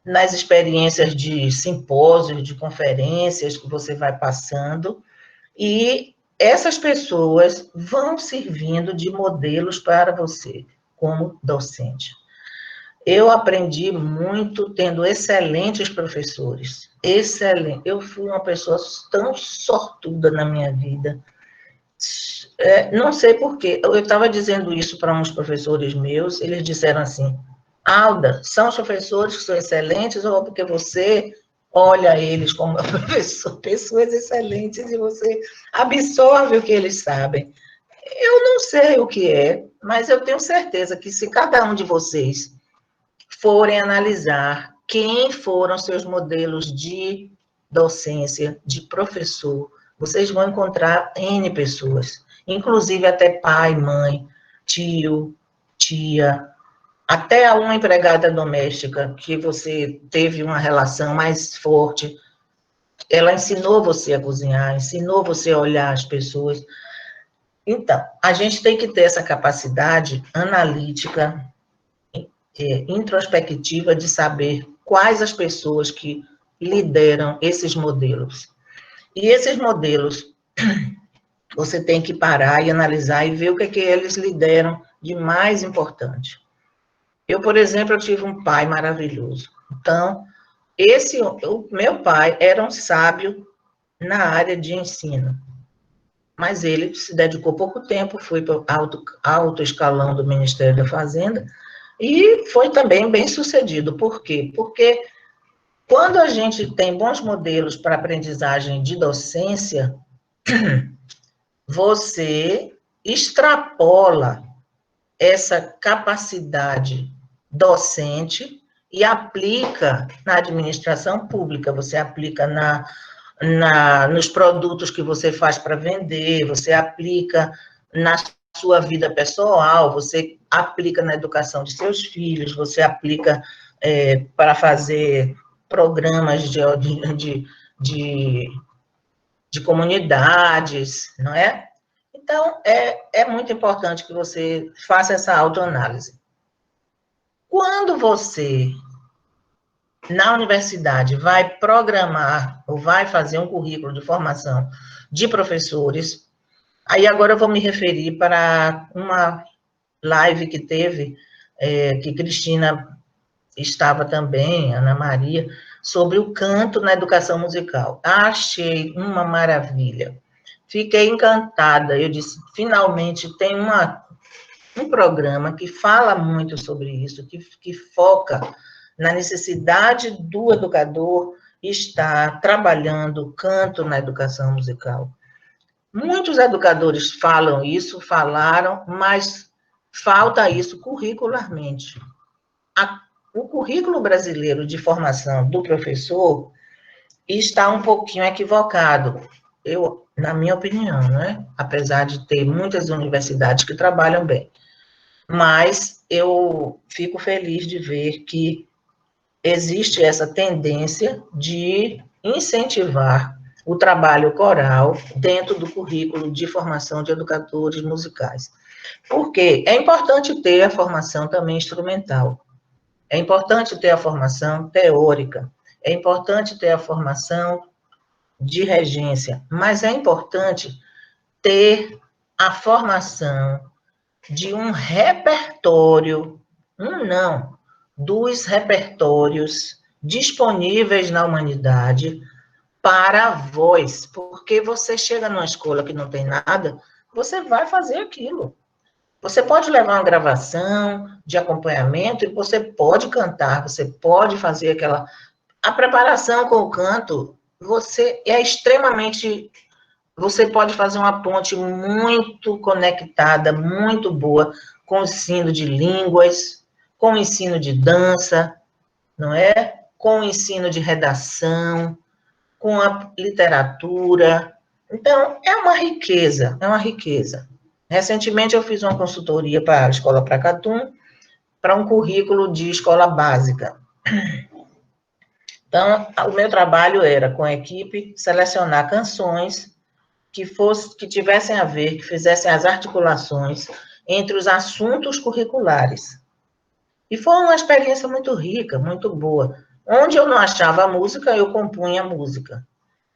nas experiências de simpósios, de conferências que você vai passando, e essas pessoas vão servindo de modelos para você, como docente. Eu aprendi muito tendo excelentes professores, excelente. Eu fui uma pessoa tão sortuda na minha vida. Não sei por quê. Eu estava dizendo isso para uns professores meus, eles disseram assim, Alda, são os professores que são excelentes ou porque você olha eles como pessoas excelentes e você absorve o que eles sabem? Eu não sei o que é, mas eu tenho certeza que se cada um de vocês forem analisar quem foram seus modelos de docência, de professor, vocês vão encontrar N pessoas, inclusive até pai, mãe, tio, tia, até uma empregada doméstica que você teve uma relação mais forte, ela ensinou você a cozinhar, ensinou você a olhar as pessoas. Então, a gente tem que ter essa capacidade analítica, introspectiva, de saber quais as pessoas que lideram esses modelos. E esses modelos, você tem que parar e analisar e ver o que eles lideram de mais importante. Eu, por exemplo, eu tive um pai maravilhoso. Então, o meu pai era um sábio na área de ensino, mas ele se dedicou pouco tempo, foi para o alto escalão do Ministério da Fazenda, e foi também bem sucedido. Por quê? Porque quando a gente tem bons modelos para aprendizagem de docência, você extrapola essa capacidade docente e aplica na administração pública, você aplica nos produtos que você faz para vender, você aplica na sua vida pessoal, você aplica na educação de seus filhos, você aplica para fazer programas de de comunidades, não é? Então, é muito importante que você faça essa autoanálise. Quando você, na universidade, vai programar ou vai fazer um currículo de formação de professores, aí agora eu vou me referir para uma live que teve, que Cristina estava também, Ana Maria, sobre o canto na educação musical. Achei uma maravilha. Fiquei encantada. Eu disse, finalmente tem um programa que fala muito sobre isso, que foca na necessidade do educador estar trabalhando o canto na educação musical. Muitos educadores falam isso, falaram, mas falta isso curricularmente. O currículo brasileiro de formação do professor está um pouquinho equivocado, na minha opinião, né? Apesar de ter muitas universidades que trabalham bem. Mas eu fico feliz de ver que existe essa tendência de incentivar o trabalho coral dentro do currículo de formação de educadores musicais. Porque é importante ter a formação também instrumental, é importante ter a formação teórica, é importante ter a formação de regência, mas é importante ter a formação de um repertório, dos repertórios disponíveis na humanidade para a voz, porque você chega numa escola que não tem nada, você vai fazer aquilo. Você pode levar uma gravação de acompanhamento e você pode cantar, você pode fazer aquela... A preparação com o canto, você é extremamente... Você pode fazer uma ponte muito conectada, muito boa, com o ensino de línguas, com o ensino de dança, não é? Com o ensino de redação, com a literatura. Então, é uma riqueza, é uma riqueza. Recentemente, eu fiz uma consultoria para a Escola Pracatum, para um currículo de escola básica. Então, o meu trabalho era, com a equipe, selecionar canções que tivessem a ver, que fizessem as articulações entre os assuntos curriculares. E foi uma experiência muito rica, muito boa. Onde eu não achava a música, eu compunha a música.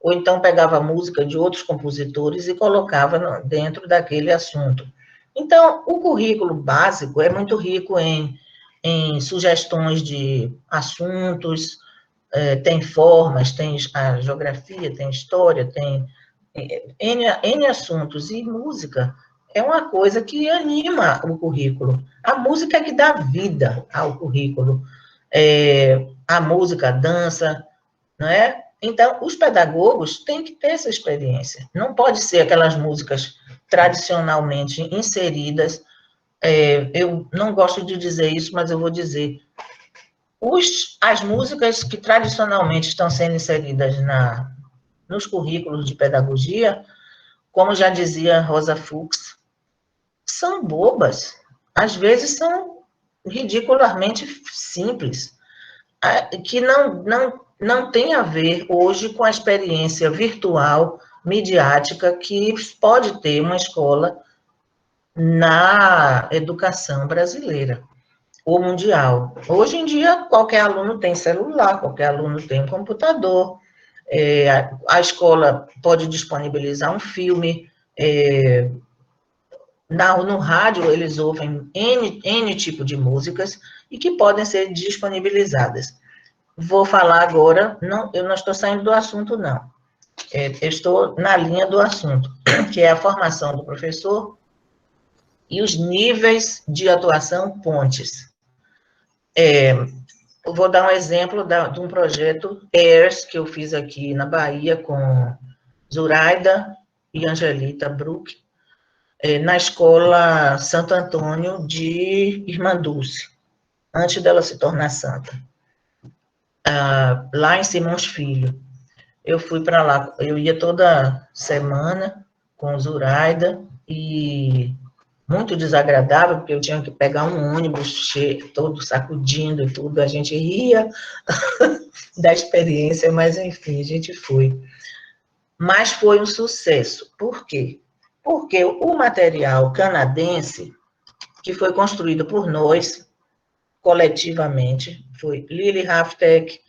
Ou então pegava a música de outros compositores e colocava dentro daquele assunto. Então, o currículo básico é muito rico em sugestões de assuntos, tem formas, tem a geografia, tem história, tem N assuntos, e música é uma coisa que anima o currículo. A música é que dá vida ao currículo. A música, a dança, não é? Então, os pedagogos têm que ter essa experiência. Não pode ser aquelas músicas tradicionalmente inseridas. Eu não gosto de dizer isso, mas eu vou dizer. As músicas que tradicionalmente estão sendo inseridas nos currículos de pedagogia, como já dizia Rosa Fuchs, são bobas. Às vezes são ridiculamente simples, que não tem a ver hoje com a experiência virtual, midiática, que pode ter uma escola na educação brasileira ou mundial. Hoje em dia, qualquer aluno tem celular, qualquer aluno tem computador, a escola pode disponibilizar um filme, no rádio eles ouvem N tipo de músicas e que podem ser disponibilizadas. Vou falar agora, eu não estou saindo do assunto, não. Eu estou na linha do assunto, que é a formação do professor e os níveis de atuação pontes. Eu vou dar um exemplo de um projeto PAIRS, que eu fiz aqui na Bahia com Zuraida e Angelita Bruck, na escola Santo Antônio de Irmã Dulce, antes dela se tornar santa. Lá em Simões Filho. Eu fui para lá, eu ia toda semana com Zuraida, e muito desagradável, porque eu tinha que pegar um ônibus cheio, todo sacudindo e tudo, a gente ria da experiência, mas enfim, a gente foi. mas foi um sucesso. Por quê? Porque o material canadense, que foi construído por nós, coletivamente, foi Lily Haftek,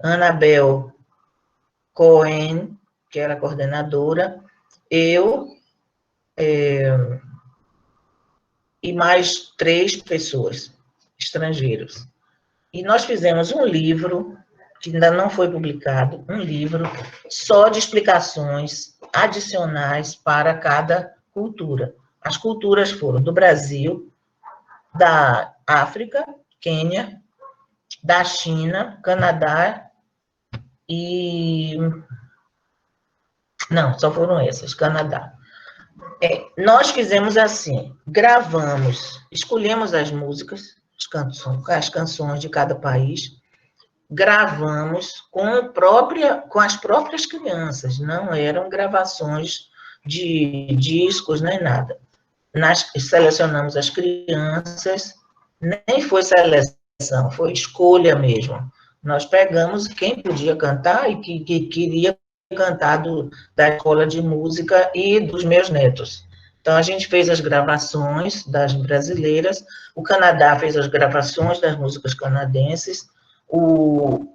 Anabel Cohen, que era a coordenadora, eu e mais 3 pessoas, estrangeiros. E nós fizemos um livro, que ainda não foi publicado, um livro só de explicações adicionais para cada cultura. As culturas foram do Brasil, da África, Quênia, da China, Canadá e... Não, só foram essas, Canadá. Nós fizemos assim, gravamos, escolhemos as músicas, as canções de cada país, gravamos com as próprias crianças, não eram gravações de discos nem nada. Selecionamos as crianças, nem foi seleção, foi escolha mesmo. Nós pegamos quem podia cantar e que queria cantar da escola de música e dos meus netos. Então, a gente fez as gravações das brasileiras, o Canadá fez as gravações das músicas canadenses,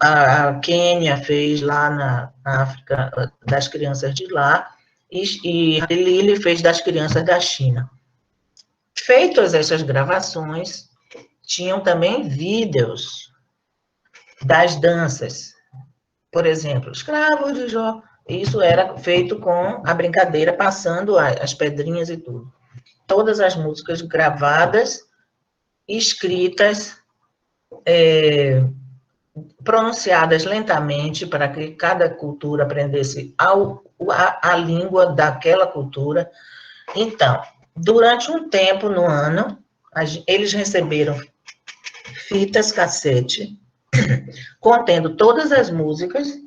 a Quênia fez lá na África, das crianças de lá, e a Lili fez das crianças da China. Feitas essas gravações, tinham também vídeos das danças. Por exemplo, Escravos de Jó. Isso era feito com a brincadeira, passando as pedrinhas e tudo. Todas as músicas gravadas, escritas, pronunciadas lentamente, para que cada cultura aprendesse a língua daquela cultura. Então, durante um tempo no ano, eles receberam fitas cassete, contendo todas as músicas,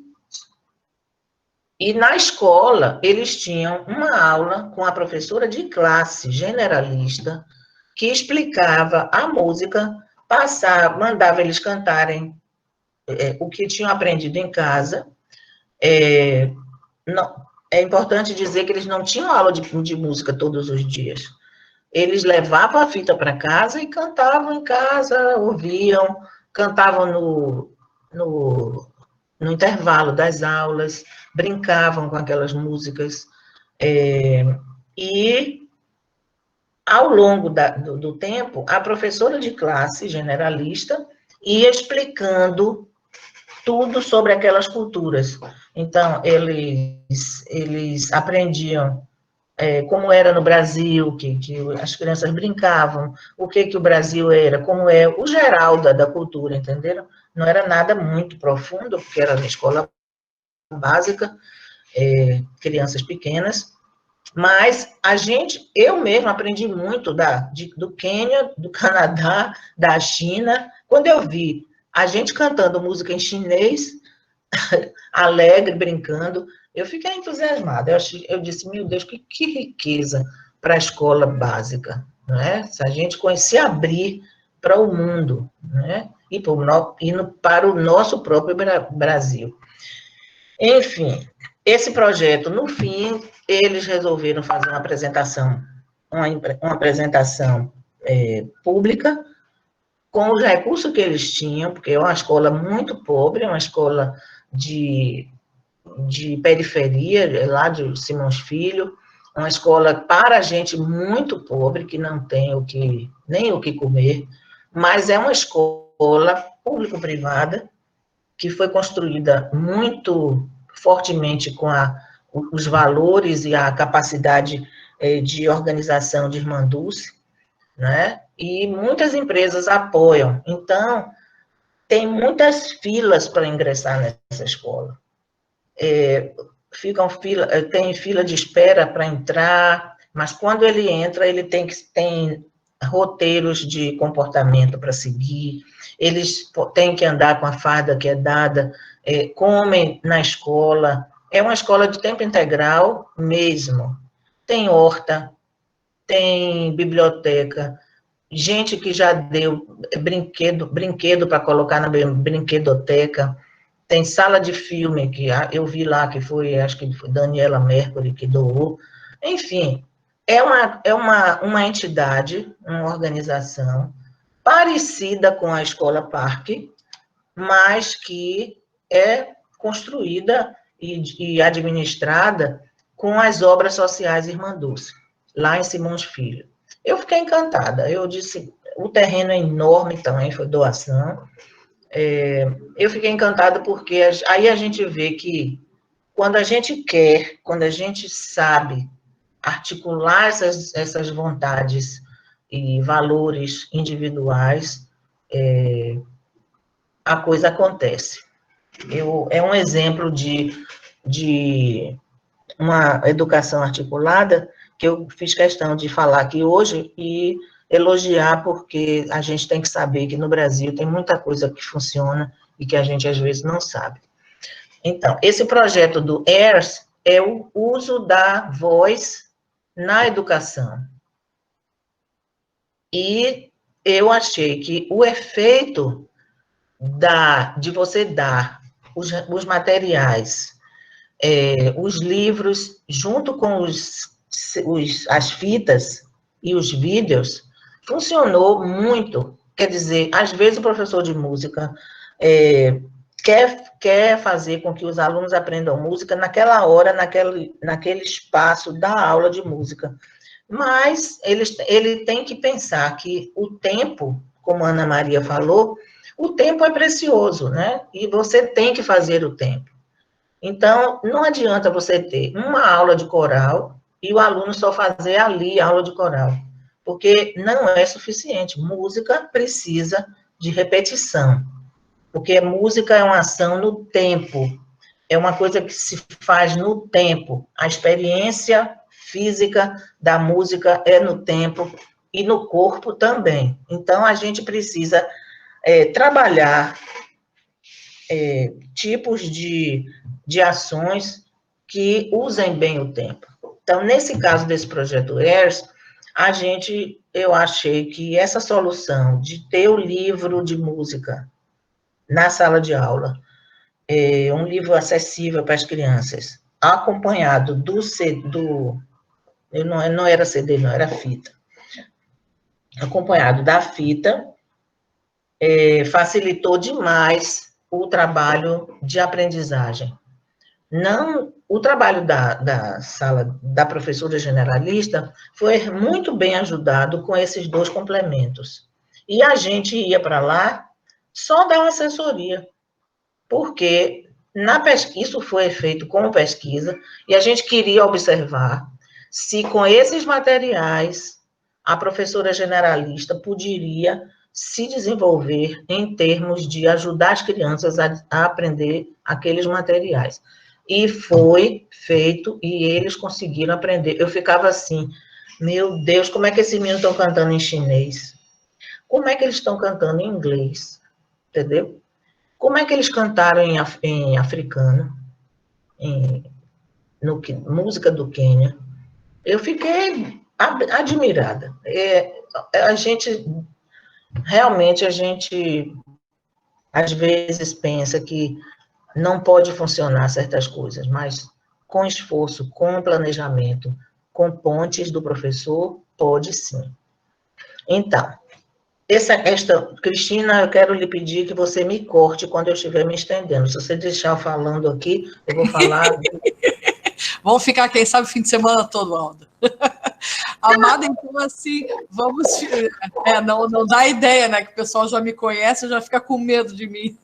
e na escola eles tinham uma aula com a professora de classe generalista, que explicava a música, mandava eles cantarem o que tinham aprendido em casa. É importante dizer que eles não tinham aula de música todos os dias. Eles levavam a fita para casa e cantavam em casa, ouviam, cantavam no intervalo das aulas, brincavam com aquelas músicas. E, ao longo do tempo, a professora de classe generalista ia explicando tudo sobre aquelas culturas. Então, eles aprendiam como era no Brasil, que as crianças brincavam, o que o Brasil era, como é o geral da cultura, entenderam? Não era nada muito profundo, porque era na escola básica, crianças pequenas, mas eu mesma aprendi muito do Quênia, do Canadá, da China. Quando eu vi a gente cantando música em chinês, alegre, brincando, eu fiquei entusiasmada. Eu disse, meu Deus, que riqueza para a escola básica, não é? Se a gente se abrir para o mundo, não é? E para o nosso próprio Brasil. Enfim, esse projeto, no fim, eles resolveram fazer uma apresentação pública, com os recursos que eles tinham, porque é uma escola muito pobre, é uma escola de periferia, lá de Simões Filho, uma escola para gente muito pobre, que não tem nem o que comer, mas é uma escola público-privada, que foi construída muito fortemente com os valores e a capacidade de organização de Irmã Dulce, né? E muitas empresas apoiam. Então, tem muitas filas para ingressar nessa escola. Tem fila de espera para entrar, mas quando ele entra, ele tem roteiros de comportamento para seguir, eles têm que andar com a farda que é dada, comem na escola, é uma escola de tempo integral mesmo, tem horta, tem biblioteca, gente que já deu brinquedo para colocar na brinquedoteca, tem sala de filme, que eu vi lá, que foi, acho que foi Daniela Mercury que doou. Enfim, é uma entidade, uma organização parecida com a Escola Parque, mas que é construída e administrada com as obras sociais Irmã Dulce, lá em Simões Filho. Eu fiquei encantada, eu disse, o terreno é enorme também, foi doação. Eu fiquei encantada porque aí a gente vê que quando a gente quer, quando a gente sabe articular essas vontades e valores individuais, a coisa acontece. É um exemplo de uma educação articulada que eu fiz questão de falar aqui hoje e elogiar, porque a gente tem que saber que no Brasil tem muita coisa que funciona e que a gente às vezes não sabe. Então, esse projeto do ERS é o uso da voz na educação. E eu achei que o efeito de você dar os materiais, os livros, junto com as fitas e os vídeos, funcionou muito. Quer dizer, às vezes o professor de música quer fazer com que os alunos aprendam música naquela hora, naquele espaço da aula de música. Mas ele tem que pensar que o tempo, como a Ana Maria falou, o tempo é precioso, né? E você tem que fazer o tempo. Então, não adianta você ter uma aula de coral e o aluno só fazer ali a aula de coral, porque não é suficiente. Música precisa de repetição, porque música é uma ação no tempo, é uma coisa que se faz no tempo. A experiência física da música é no tempo e no corpo também. Então, a gente precisa trabalhar tipos de ações que usem bem o tempo. Então, nesse caso desse projeto ERS, eu achei que essa solução de ter o livro de música na sala de aula, um livro acessível para as crianças, acompanhado não era CD, não, era fita, acompanhado da fita, facilitou demais o trabalho de aprendizagem. O trabalho da sala da professora generalista foi muito bem ajudado com esses dois complementos. E a gente ia para lá só dar uma assessoria, porque isso foi feito com pesquisa, e a gente queria observar se com esses materiais a professora generalista poderia se desenvolver em termos de ajudar as crianças a aprender aqueles materiais. E foi feito, e eles conseguiram aprender. Eu ficava assim, meu Deus, como é que esses meninos estão cantando em chinês? Como é que eles estão cantando em inglês? Entendeu? Como é que eles cantaram em africano? Música do Quênia? Eu fiquei admirada. Realmente, a gente, às vezes, pensa que não pode funcionar certas coisas, mas com esforço, com planejamento, com pontes do professor, pode sim. Então, Cristina, eu quero lhe pedir que você me corte quando eu estiver me estendendo. Se você deixar eu falando aqui, eu vou falar... Vamos ficar, quem sabe, o fim de semana todo, Alda. Amada, então, assim, vamos... não dá ideia, né? Que o pessoal já me conhece, já fica com medo de mim.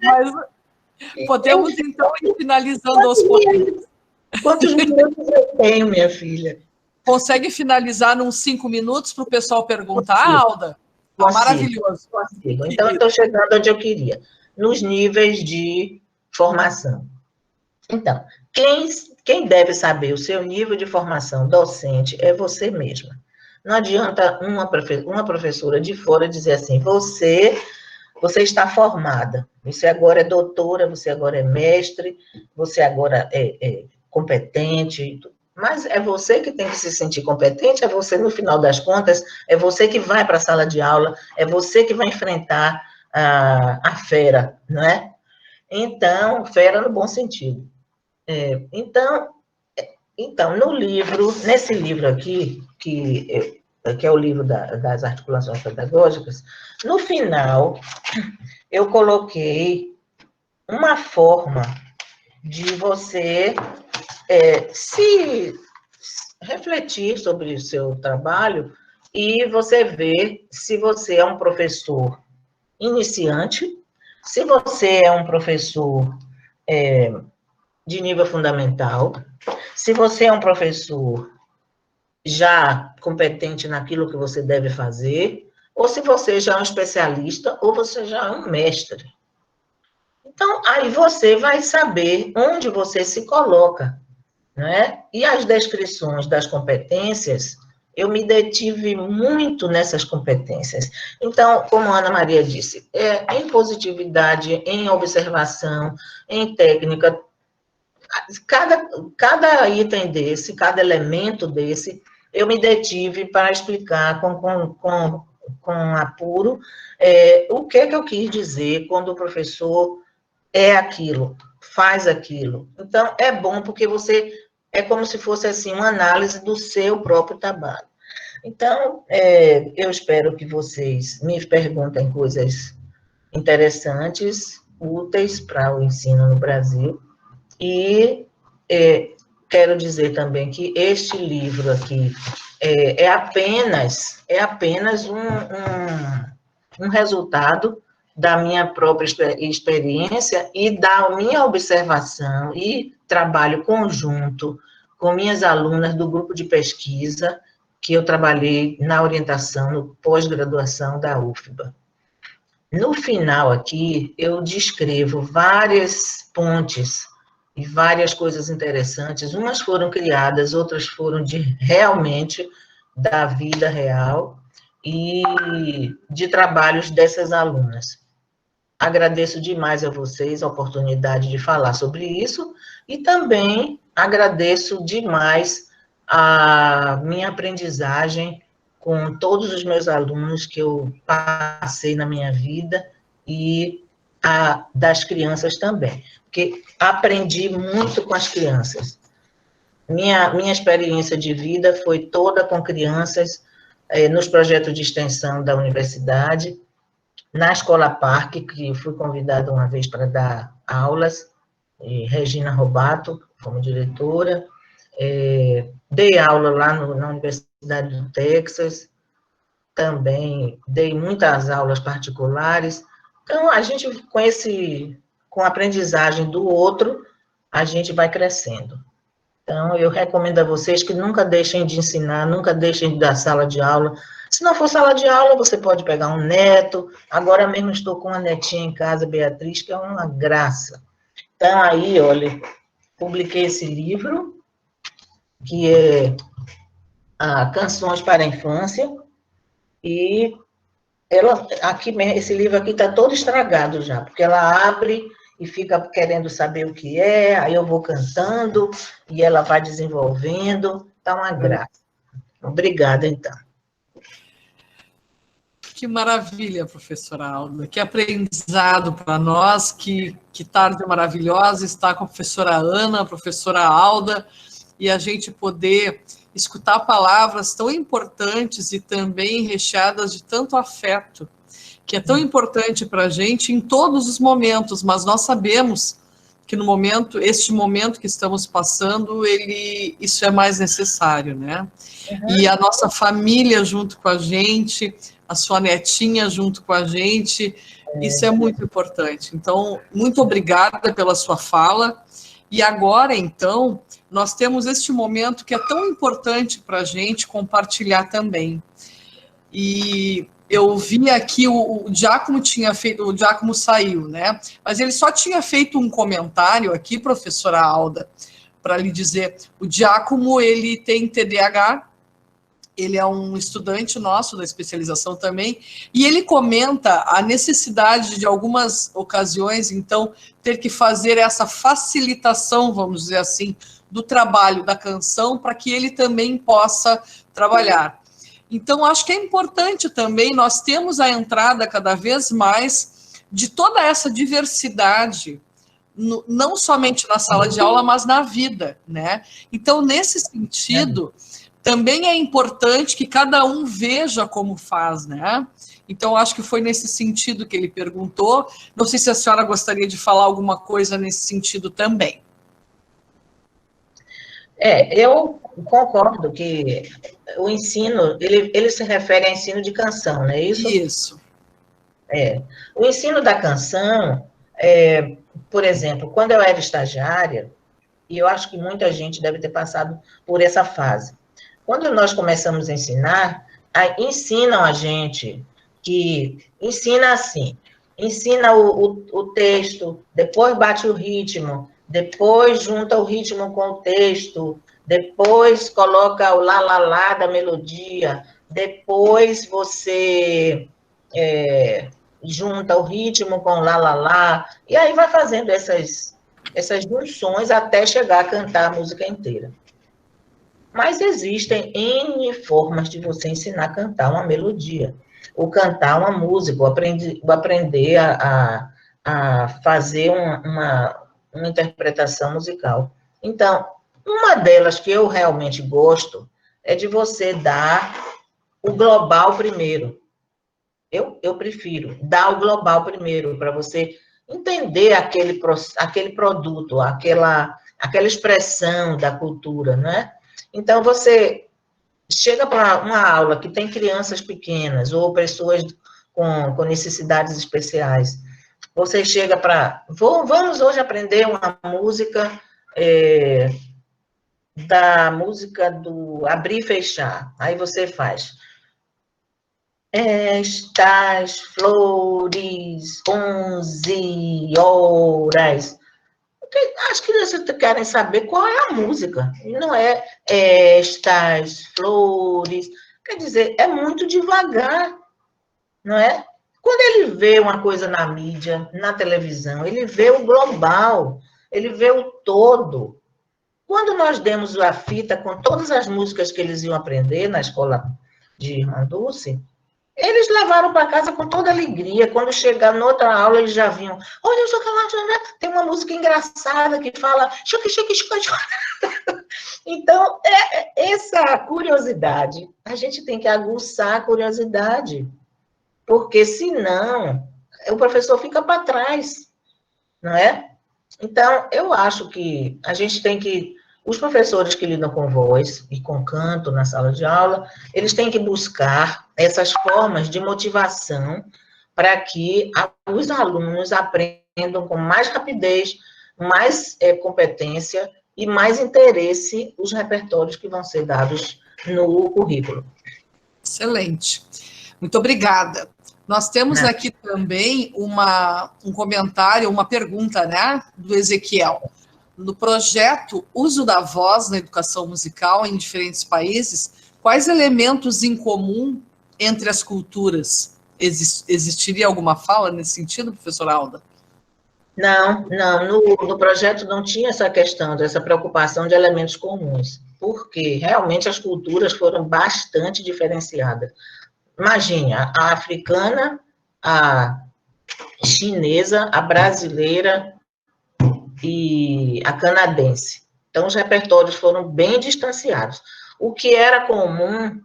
Mas podemos, então, ir finalizando aos pouquinhos. Quantos minutos eu tenho, minha filha? Consegue finalizar uns 5 minutos para o pessoal perguntar, Alda? Tá maravilhoso. Consigo. Então, eu estou chegando onde eu queria, nos níveis de formação. Então, quem deve saber o seu nível de formação docente é você mesma. Não adianta uma professora de fora dizer assim, você está formada, você agora é doutora, você agora é mestre, você agora é competente, mas é você que tem que se sentir competente, é você, no final das contas, é você que vai para a sala de aula, é você que vai enfrentar a fera, não é? Então, fera no bom sentido. Então, no livro, nesse livro aqui, que é o livro das articulações pedagógicas, no final, eu coloquei uma forma de você se refletir sobre o seu trabalho e você ver se você é um professor iniciante, se você é um professor de nível fundamental, se você é um professor já competente naquilo que você deve fazer, ou se você já é um especialista, ou você já é um mestre. Então, aí você vai saber onde você se coloca, né? E as descrições das competências, eu me detive muito nessas competências. Então, como a Ana Maria disse, em positividade, em observação, em técnica, cada item desse, cada elemento desse, eu me detive para explicar com apuro o que eu quis dizer quando o professor é aquilo, faz aquilo. Então, é bom porque você é como se fosse assim uma análise do seu próprio trabalho. Então, eu espero que vocês me perguntem coisas interessantes, úteis para o ensino no Brasil. E quero dizer também que este livro aqui é apenas um resultado da minha própria experiência e da minha observação e trabalho conjunto com minhas alunas do grupo de pesquisa que eu trabalhei na orientação, no pós-graduação da UFBA. No final aqui, eu descrevo várias pontes e várias coisas interessantes. Umas foram criadas, outras foram realmente da vida real e de trabalhos dessas alunas. Agradeço demais a vocês a oportunidade de falar sobre isso e também agradeço demais a minha aprendizagem com todos os meus alunos que eu passei na minha vida e das crianças também, porque aprendi muito com as crianças. Minha experiência de vida foi toda com crianças, nos projetos de extensão da universidade, na Escola Parque, que eu fui convidada uma vez para dar aulas, Regina Robato, como diretora, dei aula lá na Universidade do Texas, também dei muitas aulas particulares. Então, a gente, com a aprendizagem do outro, a gente vai crescendo. Então, eu recomendo a vocês que nunca deixem de ensinar, nunca deixem de dar sala de aula. Se não for sala de aula, você pode pegar um neto. Agora mesmo estou com uma netinha em casa, Beatriz, que é uma graça. Então, aí, olha, publiquei esse livro, que é Canções para a Infância, e esse livro aqui está todo estragado já, porque ela abre e fica querendo saber o que é, aí eu vou cantando, e ela vai desenvolvendo, está uma graça. Obrigada, então. Que maravilha, professora Alda, que aprendizado para nós, que tarde maravilhosa estar com a professora Ana, a professora Alda, e a gente poder escutar palavras tão importantes e também recheadas de tanto afeto, que é tão importante para a gente em todos os momentos, mas nós sabemos que este momento que estamos passando, isso é mais necessário, né? Uhum. E a nossa família junto com a gente, a sua netinha junto com a gente, isso é muito importante. Então, muito obrigada pela sua fala. E agora, então, nós temos este momento que é tão importante para a gente compartilhar também. E eu vi aqui, o Giacomo tinha feito, o Giacomo saiu, né? Mas ele só tinha feito um comentário aqui, professora Alda, para lhe dizer, o Giacomo, ele tem TDAH, ele é um estudante nosso da especialização também, e ele comenta a necessidade de algumas ocasiões, então, ter que fazer essa facilitação, vamos dizer assim, do trabalho da canção, para que ele também possa trabalhar. Então, acho que é importante também, nós temos a entrada cada vez mais de toda essa diversidade não somente na sala de aula, mas na vida, né? Então, nesse sentido, também é importante que cada um veja como faz, né? Então, acho que foi nesse sentido que ele perguntou. Não sei se a senhora gostaria de falar alguma coisa nesse sentido também. Eu concordo que o ensino, ele se refere a ensino de canção, não é isso? Isso. O ensino da canção, por exemplo, quando eu era estagiária, e eu acho que muita gente deve ter passado por essa fase. Quando nós começamos a ensinar, ensinam a gente que ensina assim, ensina o texto, depois bate o ritmo, depois junta o ritmo com o texto, depois coloca o lá, lá, lá da melodia, depois você junta o ritmo com o lá, lá, lá, e aí vai fazendo essas junções até chegar a cantar a música inteira. Mas existem N formas de você ensinar a cantar uma melodia, ou cantar uma música, ou aprender a fazer uma interpretação musical. Então, uma delas que eu realmente gosto é de você dar o global primeiro. Eu prefiro dar o global primeiro, para você entender aquele produto, aquela expressão da cultura, né? Então, você chega para uma aula que tem crianças pequenas ou pessoas com necessidades especiais. Você chega para... Vamos hoje aprender uma música da música do abrir e fechar. Aí você faz... Estas flores, 11 horas... As crianças querem saber qual é a música. E não é estas flores. Quer dizer, é muito devagar, não é? Quando ele vê uma coisa na mídia, na televisão, ele vê o global, ele vê o todo. Quando nós demos a fita com todas as músicas que eles iam aprender na escola de Irmã Dulce, eles levaram para casa com toda alegria. Quando chegaram na outra aula, eles já vinham. Olha, tem uma música engraçada que fala... Então, essa curiosidade, a gente tem que aguçar a curiosidade, porque senão o professor fica para trás, não é? Então, eu acho que a gente tem que... Os professores que lidam com voz e com canto na sala de aula, eles têm que buscar essas formas de motivação para que os alunos aprendam com mais rapidez, mais competência e mais interesse os repertórios que vão ser dados no currículo. Excelente. Muito obrigada. Nós temos aqui também um comentário, uma pergunta, né, do Ezequiel. No projeto Uso da Voz na Educação Musical em diferentes países, quais elementos em comum entre as culturas? Existiria alguma fala nesse sentido, professora Alda? Não. No projeto não tinha essa questão, essa preocupação de elementos comuns, porque realmente as culturas foram bastante diferenciadas. Imagine, a africana, a chinesa, a brasileira e a canadense. Então, os repertórios foram bem distanciados. O que era comum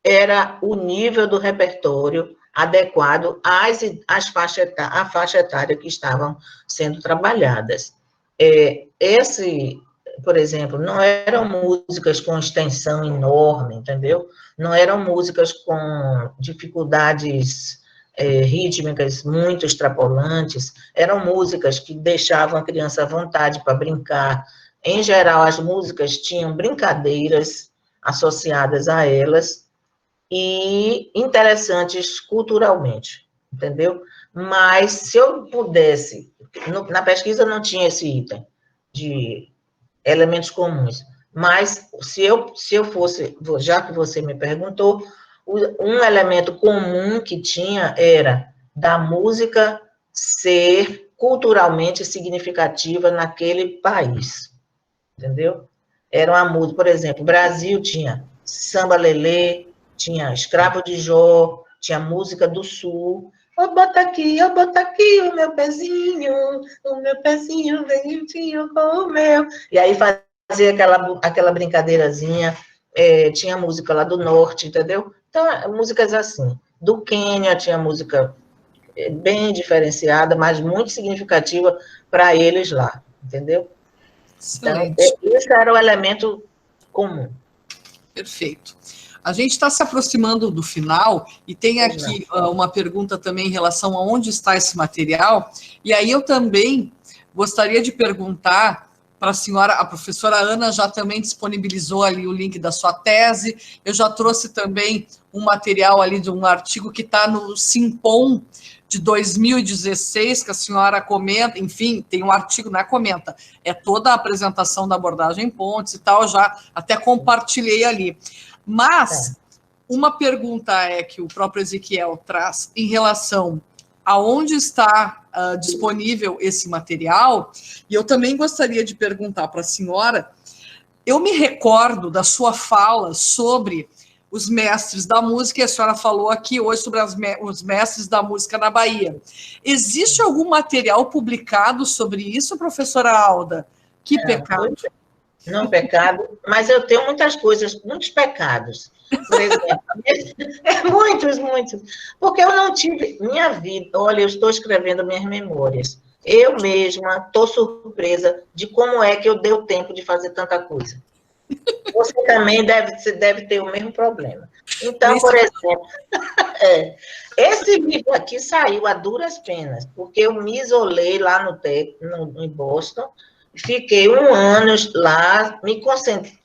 era o nível do repertório adequado à faixa etária que estavam sendo trabalhadas. Por exemplo, não eram músicas com extensão enorme, entendeu? Não eram músicas com dificuldades rítmicas muito extrapolantes, eram músicas que deixavam a criança à vontade para brincar. Em geral, as músicas tinham brincadeiras associadas a elas e interessantes culturalmente, entendeu? Mas se eu pudesse, na pesquisa não tinha esse item de elementos comuns, mas se eu fosse, já que você me perguntou, um elemento comum que tinha era da música ser culturalmente significativa naquele país, entendeu? Era uma música, por exemplo, o Brasil tinha samba lelê, tinha escravo de Jó, tinha música do Sul, Eu boto aqui o meu pezinho bem juntinho com o meu. E aí fazia aquela brincadeirazinha, tinha música lá do norte, entendeu? Então, músicas assim. Do Quênia tinha música bem diferenciada, mas muito significativa para eles lá, entendeu? Excelente. Então, esse era o elemento comum. Perfeito. A gente está se aproximando do final e tem aqui uma pergunta também em relação a onde está esse material. E aí eu também gostaria de perguntar para a senhora, a professora Ana já também disponibilizou ali o link da sua tese. Eu já trouxe também um material ali de um artigo que está no Simpom de 2016, que a senhora comenta, enfim, tem um artigo, não é comenta, é toda a apresentação da abordagem Pontes e tal, já até compartilhei ali. Mas uma pergunta que o próprio Ezequiel traz em relação a onde está disponível esse material, e eu também gostaria de perguntar para a senhora, eu me recordo da sua fala sobre os mestres da música, e a senhora falou aqui hoje sobre os mestres da música na Bahia. Existe algum material publicado sobre isso, professora Alda? Que pecado. Não pecado, mas eu tenho muitas coisas, muitos pecados. Por exemplo, muitos. Porque eu não tive minha vida. Olha, eu estou escrevendo minhas memórias. Eu mesma estou surpresa de como é que eu dei o tempo de fazer tanta coisa. Você também deve ter o mesmo problema. Então, por exemplo, esse livro aqui saiu a duras penas, porque eu me isolei lá em Boston, fiquei 1 ano lá, me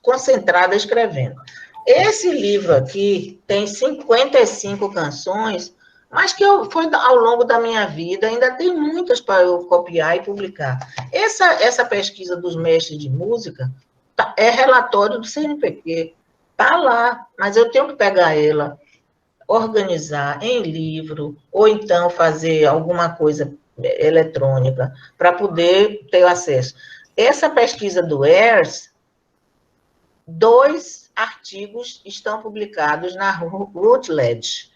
concentrada escrevendo. Esse livro aqui tem 55 canções, mas que foi ao longo da minha vida, ainda tem muitas para eu copiar e publicar. Essa pesquisa dos mestres de música é relatório do CNPq, está lá, mas eu tenho que pegar ela, organizar em livro, ou então fazer alguma coisa eletrônica, para poder ter acesso. Essa pesquisa do ERS, 2 artigos estão publicados na Routledge,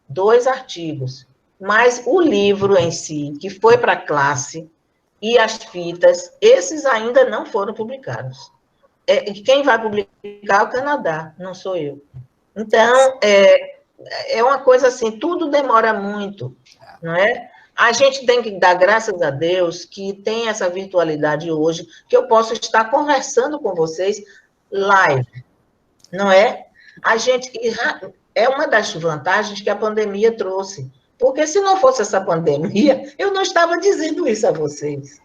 2 artigos, mas o livro em si, que foi para a classe, e as fitas, esses ainda não foram publicados. Quem vai publicar é o Canadá, não sou eu. Então, é uma coisa assim, tudo demora muito, não é? A gente tem que dar graças a Deus que tem essa virtualidade hoje, que eu posso estar conversando com vocês live, não é? É uma das vantagens que a pandemia trouxe, porque se não fosse essa pandemia, eu não estava dizendo isso a vocês,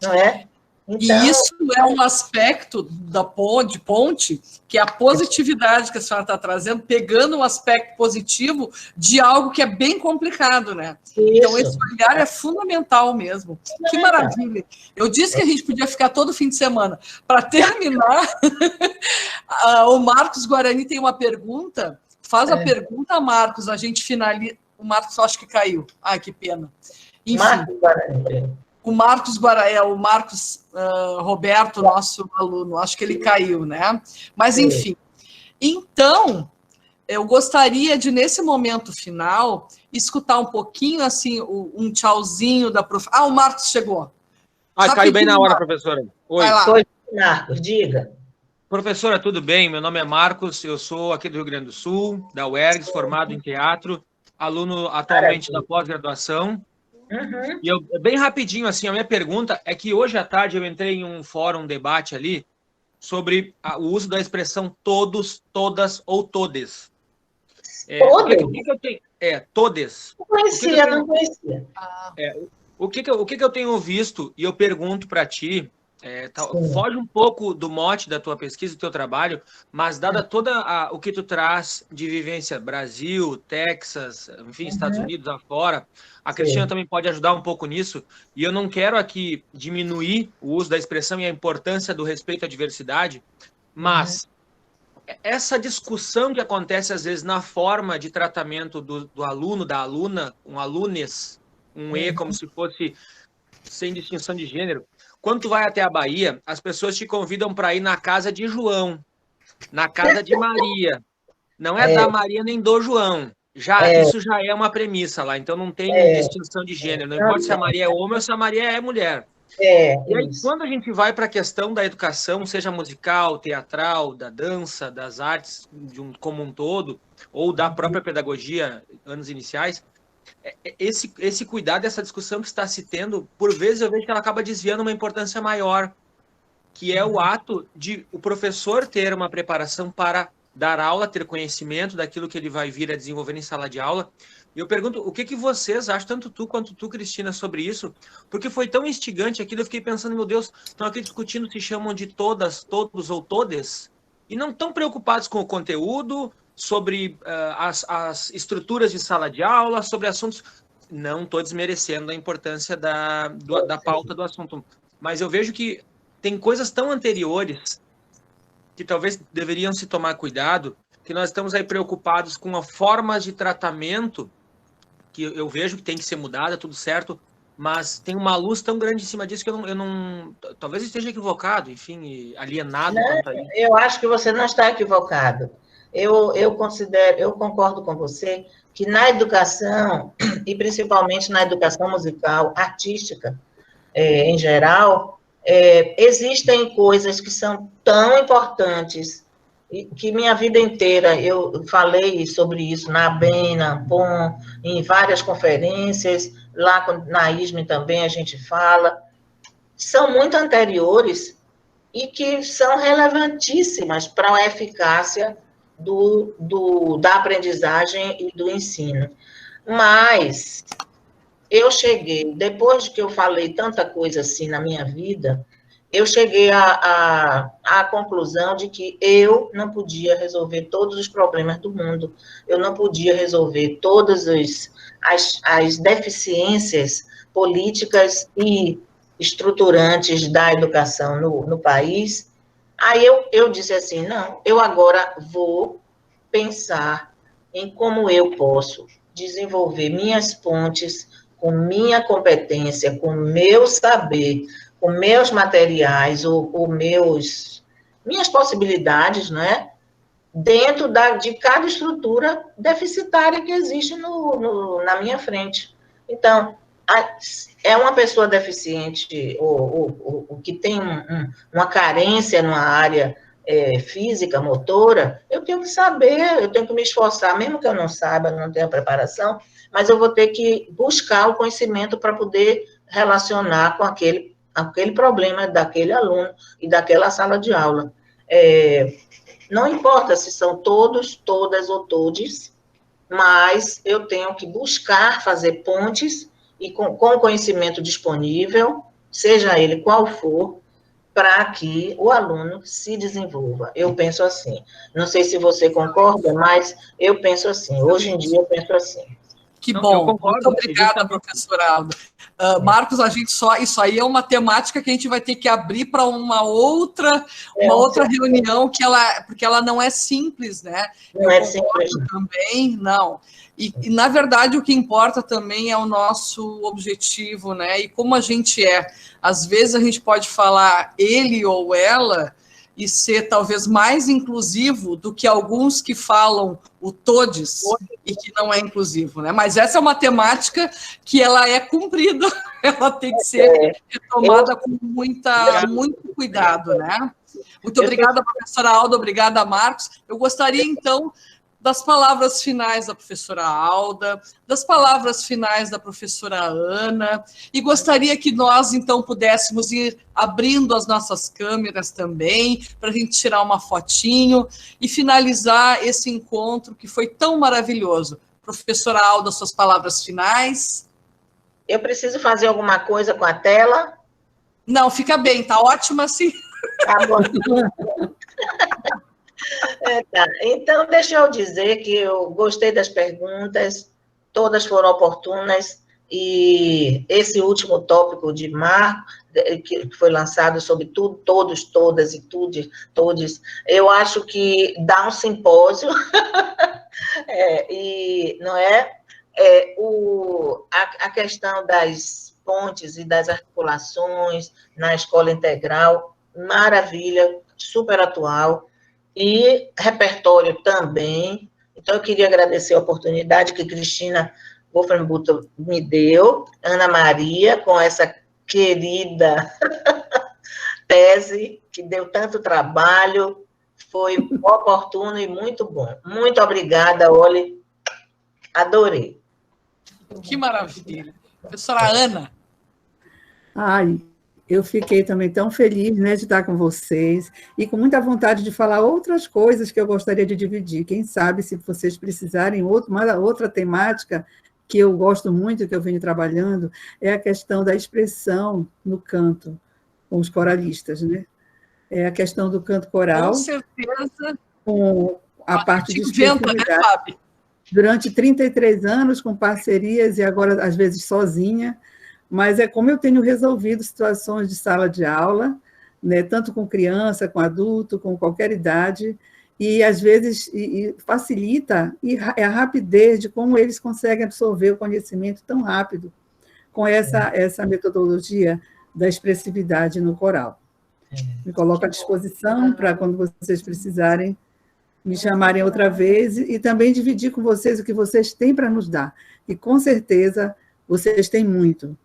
não é? Então, e isso é um aspecto da ponte, que é a positividade que a senhora está trazendo, pegando um aspecto positivo de algo que é bem complicado, né? Isso. Então, esse olhar é fundamental mesmo. Que maravilha. Eu disse que a gente podia ficar todo fim de semana. Para terminar, o Marcos Guarani tem uma pergunta. Faz a pergunta, Marcos, a gente finaliza. O Marcos, acho que caiu. Ai, que pena. Enfim. Marcos Guarani. O Marcos Roberto, nosso aluno, acho que ele caiu, né? Mas, enfim. Então, eu gostaria de, nesse momento final, escutar um pouquinho, assim, um tchauzinho da professora. O Marcos chegou. Caiu bem na hora, professora. Oi. Oi, Marcos, diga. Professora, tudo bem? Meu nome é Marcos, eu sou aqui do Rio Grande do Sul, da UERGS, formado em teatro, aluno atualmente da pós-graduação. Uhum. E bem rapidinho, assim, a minha pergunta é que hoje à tarde eu entrei em um fórum, debate ali, sobre o uso da expressão todos, todas ou todes. Todes? O que eu tenho? Todes. Não conhecia, não conhecia. O que eu tenho visto, e eu pergunto para ti, foge um pouco do mote da tua pesquisa, do teu trabalho, mas dada toda o que tu traz de vivência, Brasil, Texas, enfim, Estados Unidos, afora, a Cristina também pode ajudar um pouco nisso, e eu não quero aqui diminuir o uso da expressão e a importância do respeito à diversidade, mas essa discussão que acontece às vezes na forma de tratamento do aluno, da aluna, um alunes, um E como se fosse sem distinção de gênero. Quando tu vai até a Bahia, as pessoas te convidam para ir na casa de João, na casa de Maria. Não é da Maria nem do João. Isso já é uma premissa lá, então não tem distinção de gênero, não importa se a Maria é homem ou se a Maria é mulher. E aí, quando a gente vai para a questão da educação, seja musical, teatral, da dança, das artes como um todo, ou da própria pedagogia, anos iniciais, esse cuidado, essa discussão que está se tendo, por vezes eu vejo que ela acaba desviando uma importância maior, que é o ato de o professor ter uma preparação para dar aula, ter conhecimento daquilo que ele vai vir a desenvolver em sala de aula. E eu pergunto, o que vocês acham, tanto tu quanto tu, Cristina, sobre isso? Porque foi tão instigante aquilo, eu fiquei pensando, meu Deus, estão aqui discutindo se chamam de todas, todos ou todes, e não estão preocupados com o conteúdo, sobre as estruturas de sala de aula, sobre assuntos... Não estou desmerecendo a importância da pauta do assunto, mas eu vejo que tem coisas tão anteriores que talvez deveriam se tomar cuidado, que nós estamos aí preocupados com a forma de tratamento, que eu vejo que tem que ser mudada, tudo certo, mas tem uma luz tão grande em cima disso que eu não talvez esteja equivocado, enfim, alienado quanto a isso. Eu acho que você não está equivocado. Eu concordo com você que na educação, e principalmente na educação musical, artística, em geral, existem coisas que são tão importantes, e que minha vida inteira eu falei sobre isso na ABEM, na AMPOM, em várias conferências, lá na ISME também a gente fala, são muito anteriores e que são relevantíssimas para a eficácia da aprendizagem e do ensino. Mas eu cheguei, depois que eu falei tanta coisa assim na minha vida, eu cheguei à conclusão de que eu não podia resolver todos os problemas do mundo, eu não podia resolver todas as deficiências políticas e estruturantes da educação no país. Aí eu disse assim, não, eu agora vou pensar em como eu posso desenvolver minhas pontes com minha competência, com meu saber, com meus materiais, ou minhas possibilidades, né? Dentro de cada estrutura deficitária que existe na minha frente. Então, é uma pessoa deficiente, ou que tem uma carência numa área física, motora, eu tenho que saber, eu tenho que me esforçar, mesmo que eu não saiba, não tenha preparação, mas eu vou ter que buscar o conhecimento para poder relacionar com aquele problema daquele aluno e daquela sala de aula. Não importa se são todos, todas ou todes, mas eu tenho que buscar fazer pontes e com o conhecimento disponível, seja ele qual for, para que o aluno se desenvolva. Eu penso assim. Não sei se você concorda, mas eu penso assim. Hoje em dia eu penso assim. Que bom. Muito obrigada, professora Alda. Marcos, isso aí é uma temática que a gente vai ter que abrir para uma outra reunião, porque ela não é simples, né? Não é simples. Também, não. E, na verdade, o que importa também é o nosso objetivo, né? E como a gente às vezes a gente pode falar ele ou ela e ser talvez mais inclusivo do que alguns que falam o todes e que não é inclusivo, né? Mas essa é uma temática que ela é cumprida, ela tem que ser retomada com muito cuidado, né? Muito obrigada, professora Alda, obrigada, Marcos. Eu gostaria, então, das palavras finais da professora Alda, das palavras finais da professora Ana, e gostaria que nós, então, pudéssemos ir abrindo as nossas câmeras também, para a gente tirar uma fotinho e finalizar esse encontro que foi tão maravilhoso. Professora Alda, suas palavras finais. Eu preciso fazer alguma coisa com a tela? Não, fica bem, tá ótima assim. Tá bom. Tá. Então, deixa eu dizer que eu gostei das perguntas, todas foram oportunas, e esse último tópico de Marco, que foi lançado sobre tudo, todos, todas e todos, eu acho que dá um simpósio, e não é? A questão das pontes e das articulações na escola integral, maravilha, super atual, e repertório também. Então, eu queria agradecer a oportunidade que Cristina Wolfenbuttel me deu, Ana Maria, com essa querida tese, que deu tanto trabalho, foi oportuno e muito bom. Muito obrigada, Oli, adorei. Que maravilha. Professora Ana. Ai, eu fiquei também tão feliz, né, de estar com vocês e com muita vontade de falar outras coisas que eu gostaria de dividir. Quem sabe, se vocês precisarem, outra temática que eu gosto muito, que eu venho trabalhando, é a questão da expressão no canto, com os coralistas, né? É a questão do canto coral. Com certeza. Com a parte de inventa, né, Fábio? Durante 33 anos, com parcerias, e agora, às vezes, sozinha, mas é como eu tenho resolvido situações de sala de aula, né, tanto com criança, com adulto, com qualquer idade, e, às vezes, facilita a rapidez de como eles conseguem absorver o conhecimento tão rápido, com essa metodologia da expressividade no coral. Me coloco à disposição para, quando vocês precisarem, me chamarem outra vez e também dividir com vocês o que vocês têm para nos dar. E, com certeza, vocês têm muito.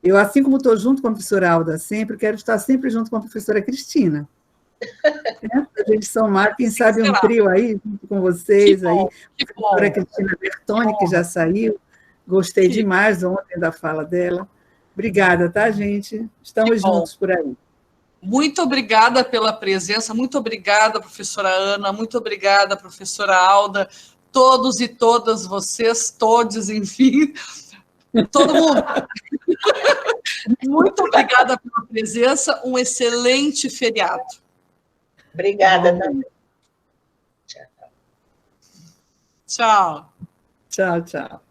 Eu, assim como estou junto com a professora Alda sempre, quero estar sempre junto com a professora Cristina. A gente somar, quem sabe, um trio aí, junto com vocês. Aí. A professora Cristina Bertoni, que já saiu. Gostei demais ontem da fala dela. Obrigada, tá, gente? Estamos juntos por aí. Muito obrigada pela presença, muito obrigada, professora Ana, muito obrigada, professora Alda, todos e todas vocês, todos, enfim, todo mundo. Muito obrigada pela presença, um excelente feriado. Obrigada também. Tchau. Tchau, tchau.